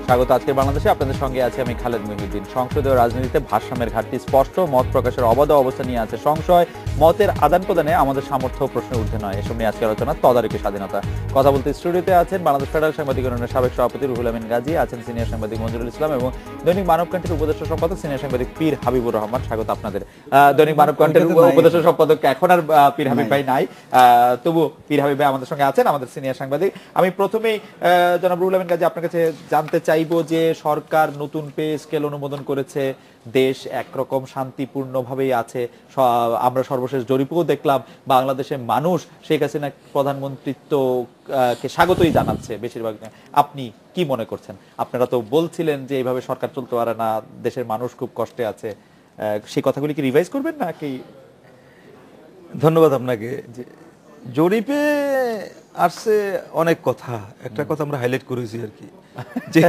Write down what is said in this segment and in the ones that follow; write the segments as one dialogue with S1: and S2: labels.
S1: স্বাগত আজকের বাংলাদেশে। আপনাদের সঙ্গে আছে আমি খালেদ মহিউদ্দিন। সংসদীয় রাজনীতিতে ভারসাম্যের ঘাটতি স্পষ্ট, মত প্রকাশের অবাধ অবস্থা নিয়ে আছে সংশয়, মতের আদান প্রদানে আমাদের সামর্থ্য প্রশ্নের ঊর্ধ্বে নয়। এসব নিয়ে আজকে আলোচনা তদারকি স্বাধীনতা। কথা বলতে স্টুডিওতে আছেন বাংলাদেশ ফেডারেল সাংবাদিক ইউনিয়নের সাবেক সভাপতি রুহুল আমিন গাজী, আছেন সিনিয়র সাংবাদিক মঞ্জুরুল ইসলাম এবং দৈনিক মানবকণ্ঠের উপদেষ্টা সম্পাদক সিনিয়র সাংবাদিক পীর হাবিবুর রহমান। স্বাগত আপনাদের। দৈনিক মানবকণ্ঠের উপদেষ্টা সম্পাদক এখন আর পীর হাবিব ভাই নাই, তবু পীর হাবিব ভাই আমাদের সঙ্গে আছেন, আমাদের সিনিয়র সাংবাদিক। আমি প্রথমেই জনাব রুহুল আমিন গাজী আপনার কাছে জানতে চাইবো যে সরকার নতুন পে স্কেল অনুমোদন করেছে, দেশ একরকম শান্তিপূর্ণভাবেই আছে। আমরা সর্বশেষ জরিপও দেখলাম, বাংলাদেশের মানুষ শেখ হাসিনা প্রধানমন্ত্রিত্বকে স্বাগতই জানাচ্ছে বেশিরভাগ। আপনি কি মনে করছেন? আপনারা তো বলছিলেন যে এইভাবে সরকার চলতে পারে না, দেশের মানুষ খুব কষ্টে আছে, সেই কথাগুলি কি রিভাইজ করবেন নাকি?
S2: ধন্যবাদ আপনাকে। জরিপে আসছে অনেক কথা, একটা কথা আমরা হাইলাইট করেছি আর কি, যে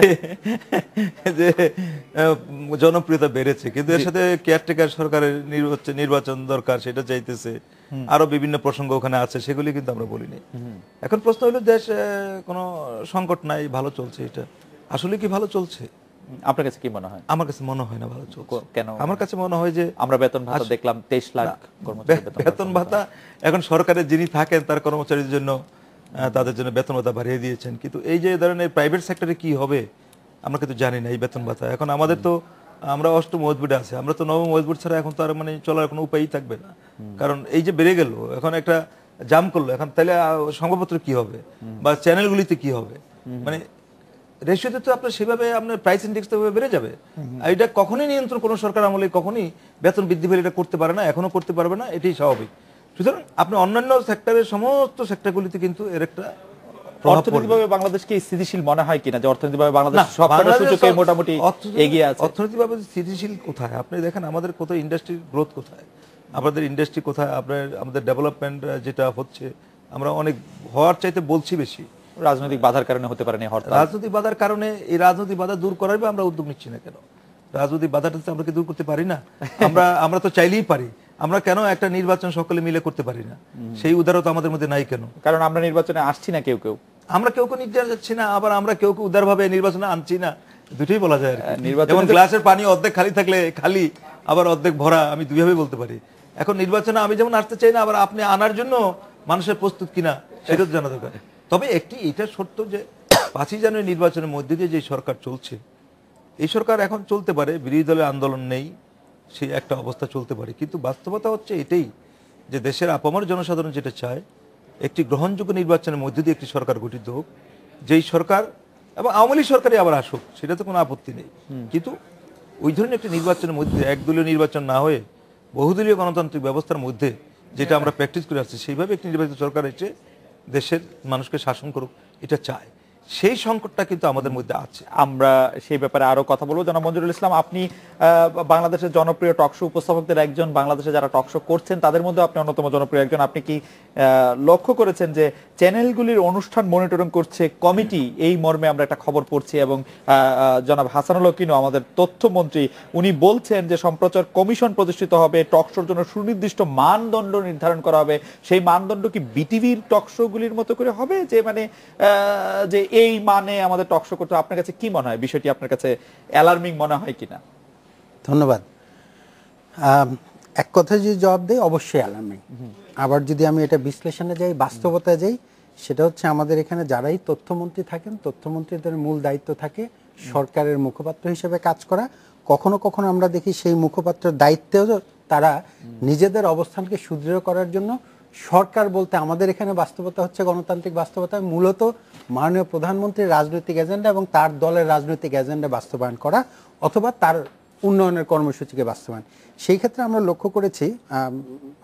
S2: জনপ্রিয়তা বেড়েছে, কিন্তু এর সাথে কেয়ারটেকার সরকারের নির্বাচন দরকার সেটা চাইতেছে, আরো বিভিন্ন প্রসঙ্গ ওখানে আছে, সেগুলি কিন্তু আমরা বলিনি। এখন প্রশ্ন হলো, দেশ কোনো সংকট নাই, ভালো চলছে। এটা আসলে কি ভালো চলছে?
S1: আপনার কাছে কি মনে হয়?
S2: আমার কাছে মনে হয় না ভালো চলছে।
S1: কেন?
S2: আমার কাছে মনে হয় যে
S1: আমরা বেতন ভাতা দেখলাম 23 লাখ
S2: বেতন ভাতা এখন সরকারের যিনি থাকেন তার কর্মচারীদের জন্য, তাদের জন্য বেতন ভাতা বাড়িয়ে দিয়েছেন, কিন্তু এই যে ধরনের প্রাইভেট সেক্টরে কি হবে আমরা কিন্তু জানি না। এই বেতন ভাতা এখন আমাদের তো, আমরা অষ্টম মজবুটে আছে, আমরা তো নবম মজবুট ছাড়া এখন তো আর মানে চলার কোনো উপায়ই থাকবে না। কারণ এই যে বেড়ে গেল, এখন একটা জাম করলো, এখন তাহলে সংবাদপত্র কি হবে বা চ্যানেলগুলিতে কি হবে? মানে রেশিওতে তো আপনার সেভাবে আপনার প্রাইস ইন্ডেক্স তো বেড়ে যাবে। এটা কখনোই নিয়ন্ত্রণ কোনো সরকার আমলে কখনোই বেতন বৃদ্ধি পেলে এটা করতে পারে না, এখনো করতে পারবে না, এটাই স্বাভাবিক। সুতরাং আপনি অন্যান্য সেক্টরের সমস্ত সেক্টরগুলিতে কিন্তু এর একটা
S1: অর্থনৈতিকভাবে বাংলাদেশকে স্থিতিশীল মনে হয় কিনা, যে অর্থনৈতিকভাবে বাংলাদেশ সবকটা সূচকে মোটামুটি এগিয়ে আছে?
S2: অর্থনৈতিকভাবে স্থিতিশীল কোথায়? আপনি দেখেন আমাদের কোথায় ইন্ডাস্ট্রির গ্রোথ কোথায়, আমাদের ইন্ডাস্ট্রি কোথায়, আমাদের ডেভেলপমেন্ট যেটা হচ্ছে, আমরা অনেক হওয়ার চাইতে বলছি বেশি।
S1: রাজনৈতিক বাধার কারণে হতে পারে না হরতাল।
S2: রাজনৈতিক বাধার কারণে, এই রাজনৈতিক বাধা দূর করার আমরা উদ্যোগ নিচ্ছি না কেন? রাজনৈতিক বাধাটা আমরা কি দূর করতে পারি না? আমরা তো চাইলেই পারি। আমরা কেন একটা নির্বাচন সকলে মিলে করতে পারি না? সেই উদারতা আমাদের মধ্যে নাই কেন?
S1: কারণ আমরা নির্বাচনে আসছি না, কেউ কেউ
S2: আমরা কেউ নির্বাচনে যাচ্ছি না, আবার আমরা কেউ উদার ভাবে নির্বাচনে আনছি না, দুটোই বলা যায়। যেমন গ্লাসের পানি অর্ধেক খালি থাকলে খালি, আবার অর্ধেক ভরা, আমি দুইভাবে বলতে পারি। এখন নির্বাচনে আমি যেমন আসতে চাই না, আবার আপনি আনার জন্য মানুষের প্রস্তুত কিনা সেটা জানা দরকার। তবে এটা সত্য যে 5ই জানুয়ারি নির্বাচনের মধ্যে দিয়ে যে সরকার চলছে, এই সরকার এখন চলতে পারে, বিরোধী দলের আন্দোলন নেই, সেই একটা অবস্থা চলতে পারে। কিন্তু বাস্তবতা হচ্ছে এটাই যে দেশের আপামর জনসাধারণ যেটা চায়, একটি গ্রহণযোগ্য নির্বাচনের মধ্যে দিয়ে একটি সরকার গঠিত হোক, যেই সরকার, এবং আওয়ামী লীগ সরকারই আবার আসুক, সেটা তো কোনো আপত্তি নেই, কিন্তু ওই ধরনের একটি নির্বাচনের মধ্যে, একদলীয় নির্বাচন না হয়ে বহুদলীয় গণতান্ত্রিক ব্যবস্থার মধ্যে যেটা আমরা প্র্যাকটিস করে আসছি, সেইভাবে একটি নির্বাচিত সরকার এসে দেশের মানুষকে শাসন করুক, এটা চায়। সেই সংকটটা কিন্তু আমাদের মধ্যে আছে।
S1: আমরা সেই ব্যাপারে আরো কথা বলবো। জনাব মঞ্জুরুল ইসলাম, আপনি বাংলাদেশের জনপ্রিয় টকশো উপস্থাপকদের একজন, বাংলাদেশে যারা টকশো করছেন তাদের মধ্যে আপনি অন্যতম জনপ্রিয় একজন। আপনি কি লক্ষ্য করেছেন যে চ্যানেলগুলির অনুষ্ঠান মনিটরিং করছে কমিটি, এই মর্মে আমরা একটা খবর পড়ছি, এবং জনাব হাসানুল হক, আমাদের তথ্যমন্ত্রী, উনি বলছেন যে সম্প্রচার কমিশন প্রতিষ্ঠিত হবে, টকশোর জন্য সুনির্দিষ্ট মানদণ্ড নির্ধারণ করা হবে। সেই মানদণ্ড কি বিটিভির টকশোগুলির মতো করে হবে, যে মানে যে এই মানে আমাদের টকশো করতে? আপনার কাছে কি মনে হয় বিষয়টি? আপনার কাছে অ্যালার্মিং মনে হয় কিনা?
S3: ধন্যবাদ। এক কথা যদি জবাব দেই, অবশ্যই অ্যালার্মিং। আবার যদি আমি এটা বিশ্লেষণে যাই, বাস্তবতায় যাই, সেটা হচ্ছে আমাদের এখানে যারাই তথ্যমন্ত্রী থাকেন, তথ্যমন্ত্রীদের মূল দায়িত্ব থাকে সরকারের মুখপাত্র হিসেবে কাজ করা। কখনো কখনো আমরা দেখি সেই মুখপাত্রের দায়িত্বেও তারা নিজেদের অবস্থানকে সুদৃঢ় করার জন্য, সরকার বলতে আমাদের এখানে বাস্তবতা হচ্ছে, গণতান্ত্রিক বাস্তবতা মূলত মাননীয় প্রধানমন্ত্রীর রাজনৈতিক এজেন্ডা এবং তার দলের রাজনৈতিক এজেন্ডা বাস্তবায়ন করা, অথবা তার উন্নয়নের কর্মসূচিকে বাস্তবায়ন। সেই ক্ষেত্রে আমরা লক্ষ্য করেছি,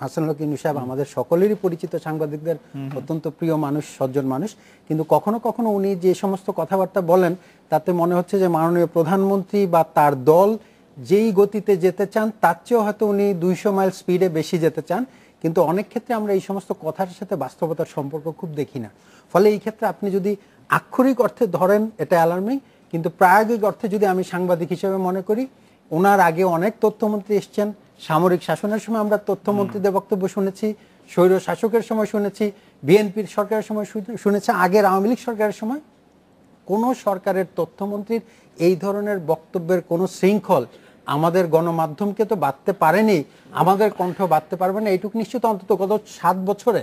S3: হাসানুল হক সাহেব আমাদের সকলেরই পরিচিত, সাংবাদিকদের অত্যন্ত প্রিয় মানুষ, সজ্জন মানুষ, কিন্তু কখনো কখনো উনি যে সমস্ত কথাবার্তা বলেন তাতে মনে হচ্ছে যে মাননীয় প্রধানমন্ত্রী বা তার দল যেই গতিতে যেতে চান তার চেয়েও হয়তো উনি 200 মাইল স্পিডে বেশি যেতে চান। কিন্তু অনেক ক্ষেত্রে আমরা এই সমস্ত কথার সাথে বাস্তবতার সম্পর্ক খুব দেখি না। ফলে এই ক্ষেত্রে আপনি যদি আক্ষরিক অর্থে ধরেন এটা অ্যালার্মিং, কিন্তু প্রায়োগিক অর্থে যদি আমি সাংবাদিক হিসেবে মনে করি, ওনার আগে অনেক তথ্যমন্ত্রী এসছেন। সামরিক শাসনের সময় আমরা তথ্যমন্ত্রীদের বক্তব্য শুনেছি, স্বৈর শাসকের সময় শুনেছি, বিএনপির সরকারের সময় শুনেছি, আগের আওয়ামী লীগ সরকারের সময় কোনো সরকারের তথ্যমন্ত্রীর এই ধরনের বক্তব্যের কোনো শৃঙ্খল আমাদের গণমাধ্যমকে তো বাঁধতে পারেনি, আমাদের কণ্ঠ বাঁধতে পারবে না এইটুকু নিশ্চিত। অন্তত গত 7 বছরে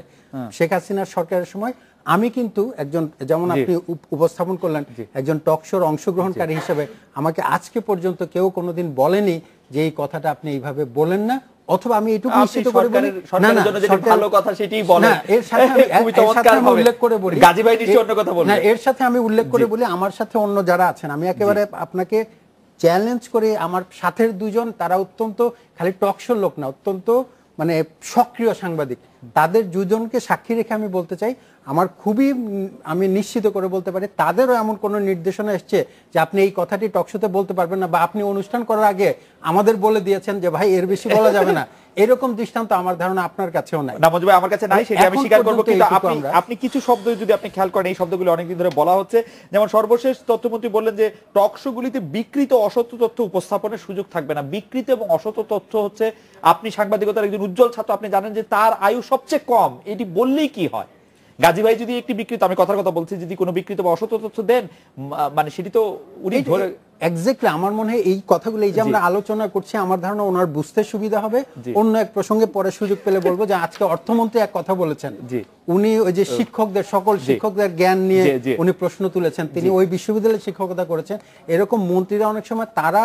S3: শেখ হাসিনার সরকারের সময় আমি কিন্তু একজন, যেমন আপনি উপস্থাপন করলেন, একজন টক শোর অংশগ্রহণকারী হিসেবে আমাকে আজকে পর্যন্ত কেউ কোনোদিন বলেনি যে এই কথাটা আপনি এইভাবে বলেন না, অথবা আমি এটুকু নিশ্চিত করে বলি না না
S1: ভালো কথা সেটাই বলেন।
S3: এর সাথে আমি উল্লেখ করে বলি,
S1: গাজী ভাই নিশ্চয়ই অন্য কথা বলবেন।
S3: না, এর সাথে আমি উল্লেখ করে বলি, আমার সাথে অন্য যারা আছেন, আমি একেবারে আপনাকে চ্যালেঞ্জ করে, আমার সাথের দুজন তারা অত্যন্ত খালি টক শোর লোক না, অত্যন্ত মানে সক্রিয় সাংবাদিক, তাদের দুজনকে সাক্ষী রেখে আমি বলতে চাই, আমার খুবই আমি নিশ্চিত করে বলতে পারি তাদেরও এমন কোনো নির্দেশনা এসছে যে আপনি এই কথাটি টকশোতে বলতে পারবেন না, বা আপনি অনুষ্ঠান করার আগে আমাদের বলে দিয়েছেন যে ভাই এর বেশি বলা যাবে না, এরকম দৃষ্টান্ত আমার ধারণা আপনার কাছেও নাই।
S1: না মঞ্জু ভাই, আমার কাছে নাই, সেটা আমি স্বীকার করব। কিন্তু আপনি কিছু শব্দ যদি আপনি খেয়াল করেন, এই শব্দগুলো অনেকদিন ধরে বলা হচ্ছে। যেমন সর্বশেষ তথ্যমন্ত্রী বললেন যে টকশোগুলিতে বিকৃত অসত্য তথ্য উপস্থাপনের সুযোগ থাকবে না। বিকৃত এবং অসত্য তথ্য হচ্ছে, আপনি সাংবাদিকতার একজন উজ্জ্বল ছাত্র, আপনি জানেন যে তার আয়ু সবচেয়ে কম, এটি বললেই কি হয়। গাজী ভাই যদি একটি বিকৃত, আমি কথার কথা বলছি, যদি কোনো বিকৃত বা অসত্য তথ্য দেন, মানে সেটি তো উনি ধরে
S3: এক্স্যাক্টলি, আমার মনে হয় এই কথাগুলো এই যে আমরা আলোচনা করছি, আমার ধারণা ওনার বুঝতে সুবিধা হবে। অন্য এক প্রসঙ্গে পরে সুযোগ পেলে বলবো যে আজকে অর্থমন্ত্রী এক কথা বলেছেন, উনি ওই যে শিক্ষকদের, সকল শিক্ষকদের জ্ঞান নিয়ে উনি প্রশ্ন তুলেছেন, তিনি ওই বিশ্ববিদ্যালয়ে শিক্ষকতা করেছেন। এরকম মন্ত্রীরা অনেক সময় তারা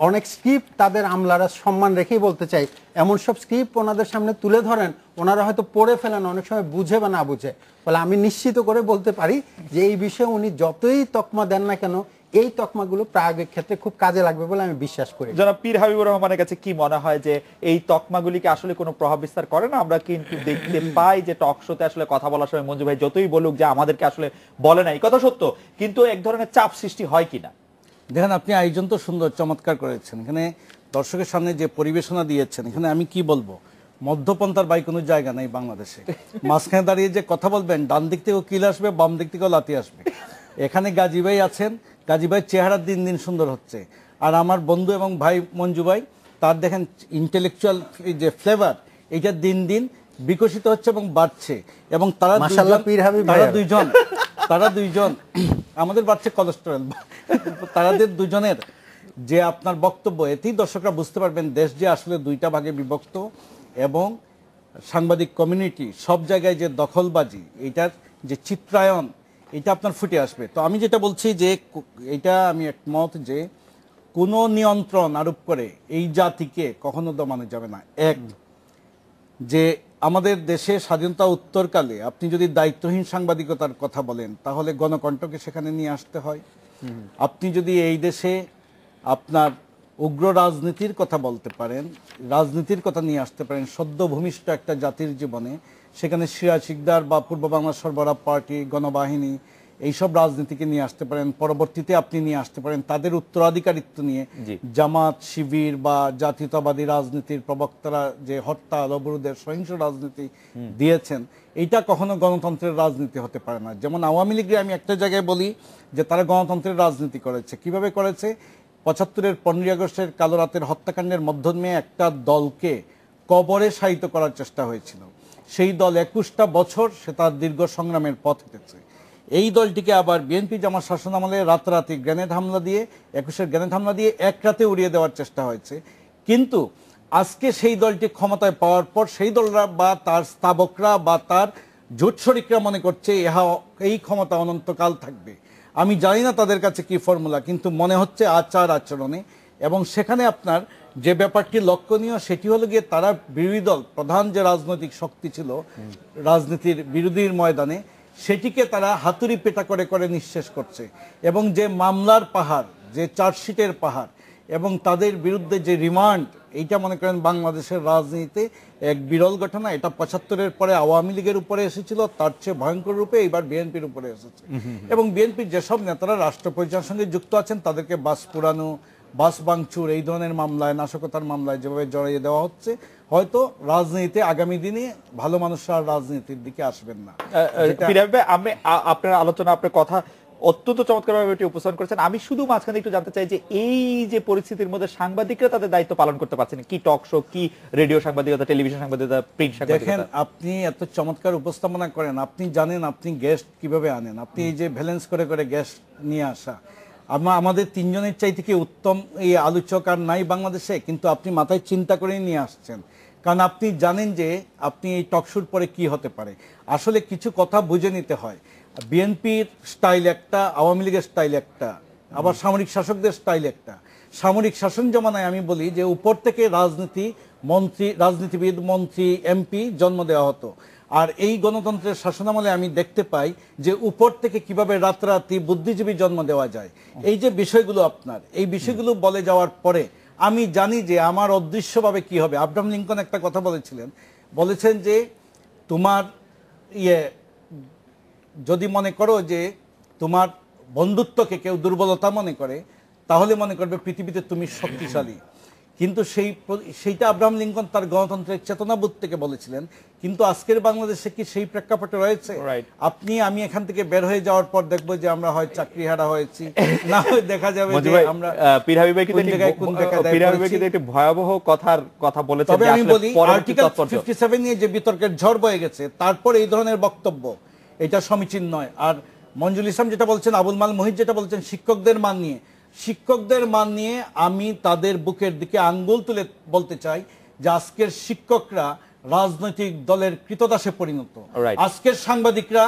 S3: অনেক স্ক্রিপ্ট তাদের আমলারা সম্মান রেখেই বলতে চাই, এমন সব স্ক্রিপ্ট ওনাদের সামনে তুলে ধরেন, ওনারা হয়তো পড়ে ফেলেন, অনেক সময় বুঝে বা না বুঝে। ফলে আমি নিশ্চিত করে বলতে পারি যে এই বিষয়ে উনি যতই তকমা দেন না কেন, এই তকমাগুলো প্রায়োগিক ক্ষেত্রে খুব কাজে লাগবে বলে আমি বিশ্বাস করি।
S1: জনাব পীর হাবিবুর রহমানের কাছে কি মনে হয় যে এই তকমাগুলিকে আসলে কোনো প্রভাব বিস্তার করে না? আমরা কিন্তু দেখতে পাই যে টক শোতে আসলে কথা বলার সময় মঞ্জু ভাই যতই বলুক যে আমাদেরকে আসলে বলে না, এই কথা সত্য, কিন্তু এক ধরনের চাপ সৃষ্টি হয় কিনা?
S4: দেখেন, আপনি আয়োজন তো সুন্দর চমৎকার করেছেন, এখানে দর্শকের সামনে যে পরিবেশনা দিয়েছেন, এখানে আমি কি বলবো, মধ্যপন্থার বাই কোনো জায়গা নেই বাংলাদেশে। মাঝখানে দাঁড়িয়ে যে কথা বলবেন, ডান দিক থেকেও কিল আসবে, বাম দিক থেকেও লাথি আসবে। এখানে গাজী ভাই আছেন, গাজী ভাই চেহারা দিন দিন সুন্দর হচ্ছে, আর আমার বন্ধু এবং ভাই মঞ্জু ভাই, তার দেখেন ইন্টেলেকচুয়াল যে ফ্লেভার, এটা দিন দিন বিকশিত হচ্ছে এবং বাড়ছে। এবং তারা দুইজন আমাদের বাড়ছে কোলেস্টেরল, তাদের দুজনের যে আপনার বক্তব্য, এতেই দর্শকরা বুঝতে পারবেন দেশ যে আসলে দুইটা ভাগে বিভক্ত, এবং সাংবাদিক কমিউনিটি সব জায়গায় যে দখলবাজি, এটার যে চিত্রায়ন, এটা আপনার ফুটে আসবে। তো আমি যেটা বলছি যে এটা আমি একমত যে কোনো নিয়ন্ত্রণ আরোপ করে এই জাতিকে কখনো দমানো যাবে না। এক, যে আমাদের দেশে স্বাধীনতা উত্তরকালে আপনি যদি দায়িত্বহীন সাংবাদিকতার কথা বলেন, তাহলে গণকণ্ঠকে সেখানে নিয়ে আসতে হয়। আপনি যদি এই দেশে আপনার উগ্র রাজনীতির কথা বলতে পারেন, রাজনীতির কথা নিয়ে আসতে পারেন, সদ্য ভূমিষ্ঠ একটা জাতির জীবনে, সেখানে সিরাজ শিকদার বা পূর্ব বাংলা সরবরাহ পার্টি, গণবাহিনী, এইসব রাজনীতিকে নিয়ে আসতে পারেন। পরবর্তীতে আপনি নিয়ে আসতে পারেন তাদের উত্তরাধিকারিত্ব নিয়ে জামাত, শিবির বা জাতীয়তাবাদী রাজনীতির প্রবক্তারা যে হত্যা, অবরোধের সহিংস রাজনীতি দিয়েছেন, এইটা কখনো গণতন্ত্রের রাজনীতি হতে পারে না। যেমন আওয়ামী লীগের আমি একটা জায়গায় বলি যে তারা গণতন্ত্রের রাজনীতি করেছে। কিভাবে করেছে? ৭৫-এর ১৫ই আগস্টের কালো রাতের হত্যাকাণ্ডের মাধ্যমে একটা দলকে কবরে শায়িত করার চেষ্টা হয়েছিল। সেই দল ২১টা বছর সে তার দীর্ঘ সংগ্রামের পথ হেঁটেছে। এই দলটিকে আবার বিএনপি জামাত শাসনামলে রাতারাতি গ্রেনেড হামলা দিয়ে, ২১-এর গ্রেনেড হামলা দিয়ে এক রাতে উড়িয়ে দেওয়ার চেষ্টা হয়েছে। কিন্তু আজকে সেই দলটি ক্ষমতায় পাওয়ার পর সেই দলরা বা তার স্থাবকরা বা তার জোট শরিকরা মনে করছে এই ক্ষমতা অনন্তকাল থাকবে। আমি জানি না তাদের কাছে কি ফর্মুলা, কিন্তু মনে হচ্ছে আচার আচরণে। এবং সেখানে আপনার যে ব্যাপারটি লক্ষণীয়, সেটি হলো গিয়ে তারা বিরোধী দল, প্রধান যে রাজনৈতিক শক্তি ছিল রাজনীতির বিরোধীর ময়দানে, সেটিকে তারা হাতুড়ি পেটা করে করে নিঃশেষ করছে। এবং যে মামলার পাহাড়, যে চার্জশিটের পাহাড়, এবং তাদের বিরুদ্ধে যে রিমান্ড, এইটা মনে করেন বাংলাদেশের রাজনীতিতে এক বিরল ঘটনা। এটা ৭৫-এর পরে আওয়ামী লীগের উপরে এসেছিল, তার চেয়ে ভয়ঙ্কর রূপে এইবার বিএনপির উপরে এসেছে। এবং বিএনপির যেসব নেতারা রাষ্ট্র পরিচালনার সঙ্গে যুক্ত আছেন, তাদেরকে বাস পুরানো, বাস ভাঙচুর, এই ধরনের মামলায়, নাশকতার মামলায় যেভাবে জড়িয়ে দেওয়া হচ্ছে, হয়তো রাজনীতিতে আগামী দিনে ভালো মানুষরা রাজনীতির দিকে আসবেন না।
S1: আপনার আলোচনা, আপনার কথা অত্যন্ত চমৎকারভাবে এটি উপস্থাপন করেছেন। আমি শুধু মাঝখানে একটু জানতে চাই যে এই যে পরিস্থিতির মধ্যে সাংবাদিকরা তাদের দায়িত্ব পালন করতে পারছেন, কি টক শো, কি রেডিও সাংবাদিকতা, টেলিভিশন সাংবাদিকতা, প্রিন্ট
S4: দেখেন
S1: সাংবাদিকতা?
S4: আপনি এত চমৎকার উপস্থাপনা করেন, আপনি জানেন আপনি গেস্ট কিভাবে আনেন, আপনি এই যে ব্যালেন্স করে করে গেস্ট নিয়ে আসা, আমাদের তিনজনের চাইতে কি উত্তম এই আলোচক আর নাই বাংলাদেশে, কিন্তু আপনি মাথায় চিন্তা করে নিয়ে আসছেন, কারণ আপনি জানেন যে আপনি এই টকশোর পরে কি হতে পারে। আসলে কিছু কথা বুঝে নিতে হয়। বিএনপির স্টাইল একটা, আওয়ামী লীগের স্টাইল একটা, আবার সামরিক শাসকদের স্টাইল একটা। সামরিক শাসন জমানায় আমি বলি যে উপর থেকে রাজনীতিবিদ, মন্ত্রী, এমপি জন্ম দেওয়া হতো। আর এই গণতন্ত্রের শাসনামলে আমি দেখতে পাই যে উপর থেকে কিভাবে রাতারাতি বুদ্ধিজীবী জন্ম দেওয়া যায়। এই যে বিষয়গুলো আপনার, এই বিষয়গুলো বলে যাওয়ার পরে আমি জানি যে আমার অদৃশ্যভাবে কি হবে। আব্রাহাম লিঙ্কন একটা কথা বলেছেন যে তোমার যদি মনে করো যে তোমার বন্ধুত্বকে কেউ দুর্বলতা মনে করে, তাহলে মনে করবে পৃথিবীতে তুমি শক্তিশালী। কিন্তু সেইটা আব্রাহাম লিঙ্কন তার গণতন্ত্রের চেতনাবোধ থেকে বলেছিলেন। কিন্তু আজকের বাংলাদেশে কি সেই প্রেক্ষাপটে রয়েছে? আমি এখান থেকে বের হয়ে যাওয়ার পর দেখবো যে আমরা হয় চাকরিহারা হয়েছি, না হয় দেখা যাবে যে আমরা
S1: পীর হাবিব ভাই কিন্তু একটি ভয়াবহ কথা বলেছেন।
S4: তবে আমি বলি আর্টিকেল 57 নিয়ে যে বিতর্কের ঝড় বয়ে গেছে, তারপর এই ধরনের বক্তব্য এটা সমীচীন নয়। আর মঞ্জুল ইসলাম যেটা বলছেন, আবুল মাল মুহিত যেটা বলছেন শিক্ষকদের মান নিয়ে আমি তাদের বুকের দিকে আঙ্গুল তুলে বলতে চাই যে আজকের শিক্ষকরা রাজনৈতিক দলের কৃতদাসে পরিণত। আজকের সাংবাদিকরা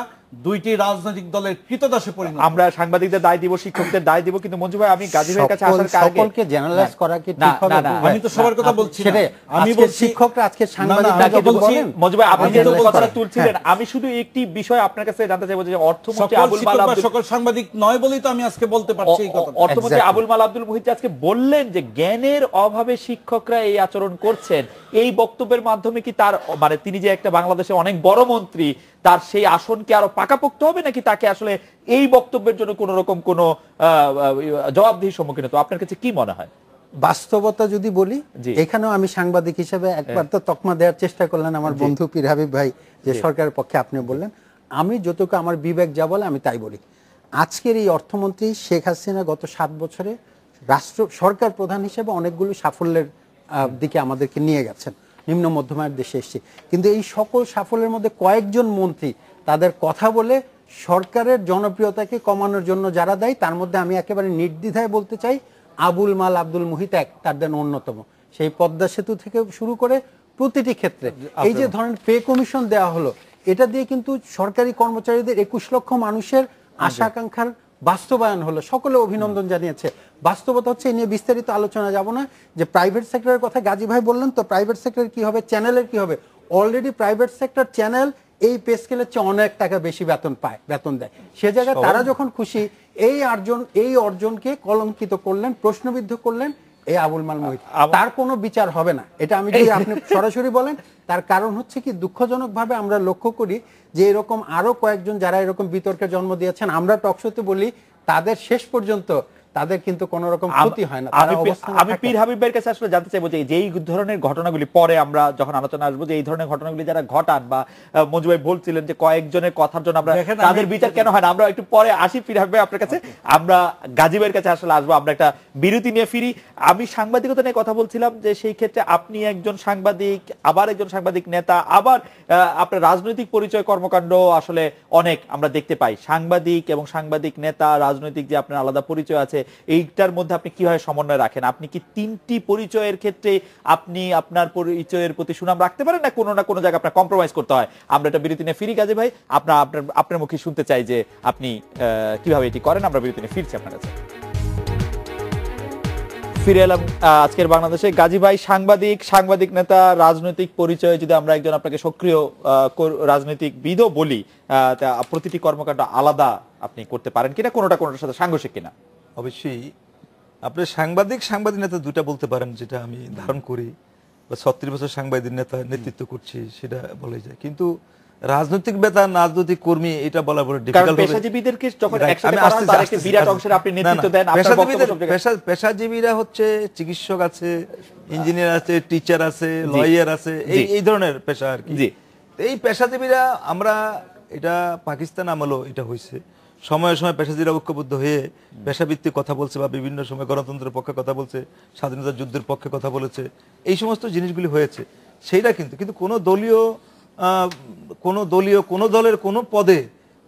S4: দুইটি রাজনৈতিক দলের কৃতদাসে পরিণত।
S1: আমরা সাংবাদিকদের দায় দিব, শিক্ষকদের দায় দিব, কিন্তু মঞ্জু ভাই আমি গাজী ভাইয়ের কাছে আসার আগে
S3: সকলকে জেনারেলাইজ করা কি ঠিক হবে?
S4: আমি তো সবার কথা বলছি না,
S3: আমি বলছি শিক্ষকরা আজকে সাংবাদিকরা বলছি।
S1: মঞ্জু ভাই আপনি যে কথাটা তুলছিলেন, আমি শুধু একটি বিষয় আপনার কাছে জানতে চাইবো যে অর্থমন্ত্রী আবুল মাল আব্দুল,
S4: সকল সাংবাদিক নয় বলেই তো আমি আজকে বলতে পারছি এই কথা।
S1: অর্থমন্ত্রী আবুল মাল আব্দুল মুহিত আজকে বললেন যে জ্ঞানের অভাবে শিক্ষকরা এই আচরণ করছেন। এই বক্তব্যের মাধ্যমে কি তার মানে তিনি যে একটা বাংলাদেশের অনেক বড় মন্ত্রী, তার সেই আসন কি আরো পাকাপোক্ত হবে, নাকি তাকে আসলে এই বক্তব্যের জন্য কোন রকম কোন জবাবদিহির সম্মুখীন হতে? আপনার কাছে কি মনে হয়?
S3: বাস্তবতা যদি বলি, এখানেও আমি সাংবাদিক হিসেবে একবার তো তকমা দেওয়ার চেষ্টা করলেন আমার বন্ধু পীর হাবিব ভাই, যে সরকারের পক্ষে আপনি বললেন। আমি যতটুকু আমার বিবেক যা বলে আমি তাই বলি। আজকের এই অর্থমন্ত্রী শেখ হাসিনা গত 7 বছরে সরকার প্রধান হিসেবে অনেকগুলো সাফল্যের দিকে আমাদেরকে নিয়ে গেছেন, নিম্ন মধ্যমায়ের দেশে এসেছি। কিন্তু এই সকল সাফল্যের মধ্যে কয়েকজন মন্ত্রী তাদের কথা বলে সরকারের জনপ্রিয়তাকে কমানোর জন্য যারা দায়ী, তার মধ্যে আমি একেবারে নির্দ্বিধায় বলতে চাই আবুল মাল আব্দুল মুহিত তার অন্যতম। সেই পদ্মা সেতু থেকে শুরু করে প্রতিটি ক্ষেত্রে এই যে ধরনের পে কমিশন দেওয়া হলো, এটা দিয়ে কিন্তু সরকারি কর্মচারীদের 21 লক্ষ মানুষের আশা আকাঙ্ক্ষার বাস্তবায়ন হলো, সকলে অভিনন্দন জানিয়েছে। বাস্তবতা হচ্ছে, এ নিয়ে বিস্তারিত আলোচনা যাব না, যে প্রাইভেট সেক্টরের কথা গাজী ভাই বললেন, তো প্রাইভেট সেক্টর কি হবে, চ্যানেলের কি হবে? অলরেডি প্রাইভেট সেক্টর চ্যানেল এই পে স্কেলের চেয়ে অনেক টাকা বেশি বেতন দেয়। সে জায়গায় তারা যখন খুশি, এই অর্জনকে কলঙ্কিত করলেন, প্রশ্নবিদ্ধ করলেন এই আবুল মাল মুহিত। তার কোনো বিচার হবে না, এটা আমি যদি আপনি সরাসরি বলেন। তার কারণ হচ্ছে কি, দুঃখজনকভাবে আমরা লক্ষ্য করি যে এরকম আরো কয়েকজন যারা এরকম বিতর্কের জন্ম দিয়েছেন, আমরা টকশোতে বলি তাদের শেষ পর্যন্ত তাদের কিন্তু কোনো রকম ক্ষতি হয় না।
S1: আমি পীর হাবিব ভাইয়ের কাছে আসলে জানতে চাইবো যে যেই ধরনের ঘটনাগুলি পরে আমরা যখন আলোচনা আসবো, যে এই ধরনের ঘটনাগুলি যারা ঘটান, বা মঞ্জু ভাই বলছিলেন যে কয়েকজনের কথার জন্য আমরা তাদের বিচার কেন হয় না, আমরা একটু পরে আসি পীর হাবিব ভাই আপনার কাছে। আমরা গাজী ভাইয়ের কাছে আসলে আসবো, আমরা একটা বিরতি নিয়ে ফিরি। আমি সাংবাদিকতা নিয়ে কথা বলছিলাম যে সেই ক্ষেত্রে আপনি একজন সাংবাদিক, আবার একজন সাংবাদিক নেতা, আবার আপনার রাজনৈতিক পরিচয় কর্মকাণ্ড আসলে অনেক আমরা দেখতে পাই। সাংবাদিক এবং সাংবাদিক নেতা, রাজনৈতিক যে আপনার আলাদা পরিচয় আছে, এইটার মধ্যে আপনি কিভাবে সমন্বয় রাখেন? আপনি কি তিনটি পরিচয়ের ক্ষেত্রে আপনি আপনার পরিচয়ের প্রতি সুনাম রাখতে পারেন, না কোনো জায়গায় আপনার কম্প্রোমাইজ করতে হয়? আমরা এটা বিরতি নিয়ে ফিরি গাজী ভাই, আপনার মুখে শুনতে চাই যে আপনি কিভাবে এটি করেন। আমরা বিরতি নিয়ে ফিরছি আপনার কাছে। ফিরে এলাম আজকের বাংলাদেশে। গাজী ভাই সাংবাদিক নেতা, রাজনৈতিক পরিচয় যদি আমরা একজন আপনাকে সক্রিয় রাজনৈতিকবিদও বলি, প্রতিটি কর্মকাণ্ড আলাদা আপনি করতে পারেন কিনা, কোনোটার সাথে সাংঘর্ষিক কিনা?
S2: অবশ্যই আপনি সাংবাদিক নেতা দুটা বলতে পারেন, যেটা আমি ধারণ করি, বা 36 বছর সাংবাদিক নেতা নেতৃত্ব করছি, সেটা বলা যায়। কিন্তু রাজনৈতিক নেতা, রাজনৈতিক কর্মী, এটা বলা বড় ডিফিকাল্ট।
S1: পেশাজীবীদেরকে যখন একসাথে করা হয়, তার একটা বিরাট অংশের আপনি নেতৃত্ব দেন।
S2: পেশাজীবীরা হচ্ছে চিকিৎসক আছে, ইঞ্জিনিয়ার আছে, টিচার আছে, লয়ার আছে, এই ধরনের পেশা আর কি। এই পেশাজীবীরা আমরা এটা পাকিস্তান আমলেও এটা হয়েছে, সময়ে সময়ে পেশাজীরা ঐক্যবদ্ধ হয়ে পেশাভিত্তিক কথা বলছে বা বিভিন্ন সময় গণতন্ত্রের পক্ষে কথা বলছে, স্বাধীনতা যুদ্ধের পক্ষে কথা বলেছে, এই সমস্ত জিনিসগুলি হয়েছে। সেইটা কিন্তু কোনো দলীয় কোনো দলের কোনো পদে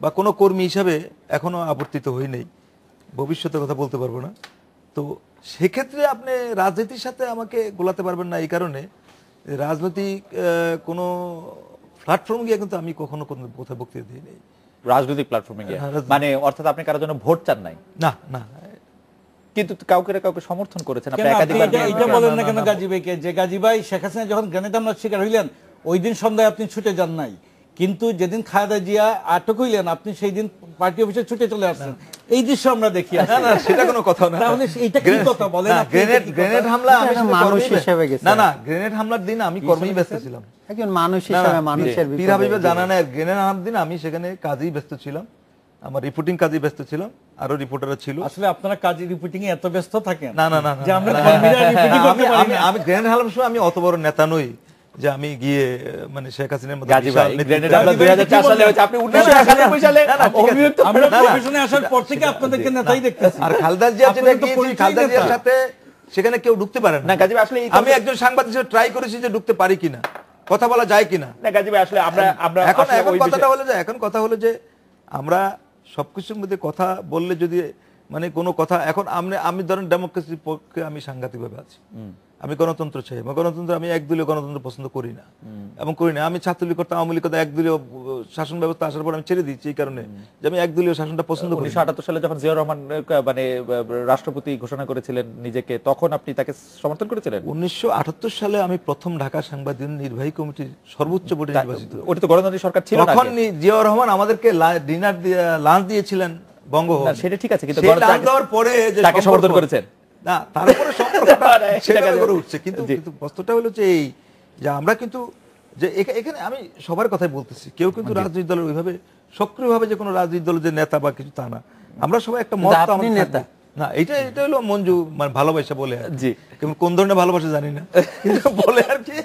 S2: বা কোনো কর্মী হিসাবে এখনো আবর্তিত হই নেই, ভবিষ্যতের কথা বলতে পারবো না। তো সেক্ষেত্রে আপনি রাজনীতির সাথে আমাকে গোলাতে পারবেন না, এই কারণে রাজনৈতিক কোনো প্ল্যাটফর্ম গিয়ে কিন্তু আমি কখনো কোনো কোথাও বক্তৃতা দিই নেই।
S1: রাজনৈতিক প্ল্যাটফর্মে গিয়ে মানে অর্থাৎ আপনি কারোর জন্য ভোট চান নাই?
S2: না না,
S1: কিন্তু কাউকে সমর্থন করেছেন আপনি
S4: কেন আপনি
S1: একাধিকবার।
S4: এটা বলেন না কেন গাজী ভাইকে, যে গাজী ভাই শেখ হাসিনা যখন গ্রেনেড হামলার শিকার হইলেন ওই দিন সন্ধ্যায় আপনি ছুটে যান নাই, কিন্তু যেদিন খালেদা জিয়া আটক হইলেন আপনি সেই দিন পার্টি অফিসে ছুটে চলে আসছেন, এই দৃশ্য আমরা দেখি।
S2: না না, সেটা কোনো কথা না।
S4: তাহলে এইটা কি কথা বলেন?
S2: গ্রেনেড হামলা আমি
S3: মানুষ হিসেবে গেছে।
S2: না, গ্রেনেড হামলার দিন আমি কর্মেই ব্যস্ত ছিলাম,
S3: একজন মানুষ হিসেবে মানুষের
S2: পীর হাবিবের জানা নাই। গ্রেনেড হামলার দিন আমি সেখানে কাজেই ব্যস্ত ছিলাম, আমার রিপোর্টিং কাজে ব্যস্ত ছিলাম, আরো রিপোর্টাররা ছিল।
S4: আসলে আপনারা কাজে রিপোর্টিং এ এত ব্যস্ত থাকেন
S2: না না না,
S4: যে আমরা কর্মীরা রিপোর্টিং করতে পারি না।
S2: আমি গ্রেনেড হামলার সময় আমি অত বড় নেতা নই যে আমি গিয়ে মানে শেখ হাসিনার মতো
S1: গাজী ভাই গ্রেনেড হামলা 2004 সালে হয়েছে, আপনি 1991 সালে
S4: আমরা প্রফেশনে আসার পর থেকে আপনাদেরকে নেতাই দেখতেছি।
S2: আর খালেদা জিয়া যেটা গিয়েছি, খালেদা জিয়ার সাথে সেখানে কেউ ঢুকতে পারে না।
S1: গাজী ভাই আসলে
S2: আমি একজন সাংবাদিক হিসেবে ট্রাই করেছি যে ঢুকতে পারি কিনা, কথা বলা যায় কিনা।
S1: না গাজী ভাই আসলে আমরা
S2: এখন এখন কথা হলো যে আমরা সবকিছুর মধ্যে কথা বললে যদি মানে কোনো কথা, এখন আমি ধরেন ডেমোক্রেসির পক্ষে আমি সাংঘাতিকভাবে আছি, আমি গণতন্ত্র চাই, গণতন্ত্র আমি একদলীয় গণতন্ত্র পছন্দ করি না এবং করি না। আমি ছাত্রলীগ করতাম, আওয়ামী লীগ করতাম, একদলীয় শাসন ব্যবস্থা আসার পর আমি ছেড়ে দিচ্ছি এই কারণে যে আমি একদলীয় শাসনটা পছন্দ করি।
S1: 1978 সালে যখন জিয়াউর রহমান মানে রাষ্ট্রপতি ঘোষণা করেছিলেন নিজেকে, তখন আপনি তাকে সমর্থন করেছিলেন?
S2: 1978 সালে আমি প্রথম ঢাকা সাংবাদিক নির্বাহী কমিটির সর্বোচ্চ বোর্ডে নির্বাচিত।
S1: ওটা তো গণতান্ত্রিক সরকার ছিল না,
S2: তখন জিয়াউর রহমান আমাদেরকে ডিনার লাঞ্চ দিয়েছিলেন বঙ্গভবনে।
S1: সেটা ঠিক আছে, কিন্তু
S2: লাঞ্চ দেওয়ার পরে যে
S1: তাকে সমর্থন করেছেন
S2: না, তারপরে সম্পর্কটা সেটা করে উঠছে। কিন্তু প্রশ্নটা হলো যে এই যে আমরা কিন্তু যে এখানে আমি সবার কথাই বলতেছি, কেউ কিন্তু রাজনৈতিক দলের ওইভাবে সক্রিয়ভাবে যে কোনো রাজনৈতিক দলের যে নেতা বা কিছু তা না, আমরা সবাই একটা মত নেতা না। এটা হলো মঞ্জু মানে ভালোবাসা বলে, জি, কোন ধরনের ভালোবাসা জানি না, কিন্তু বলে আর কি।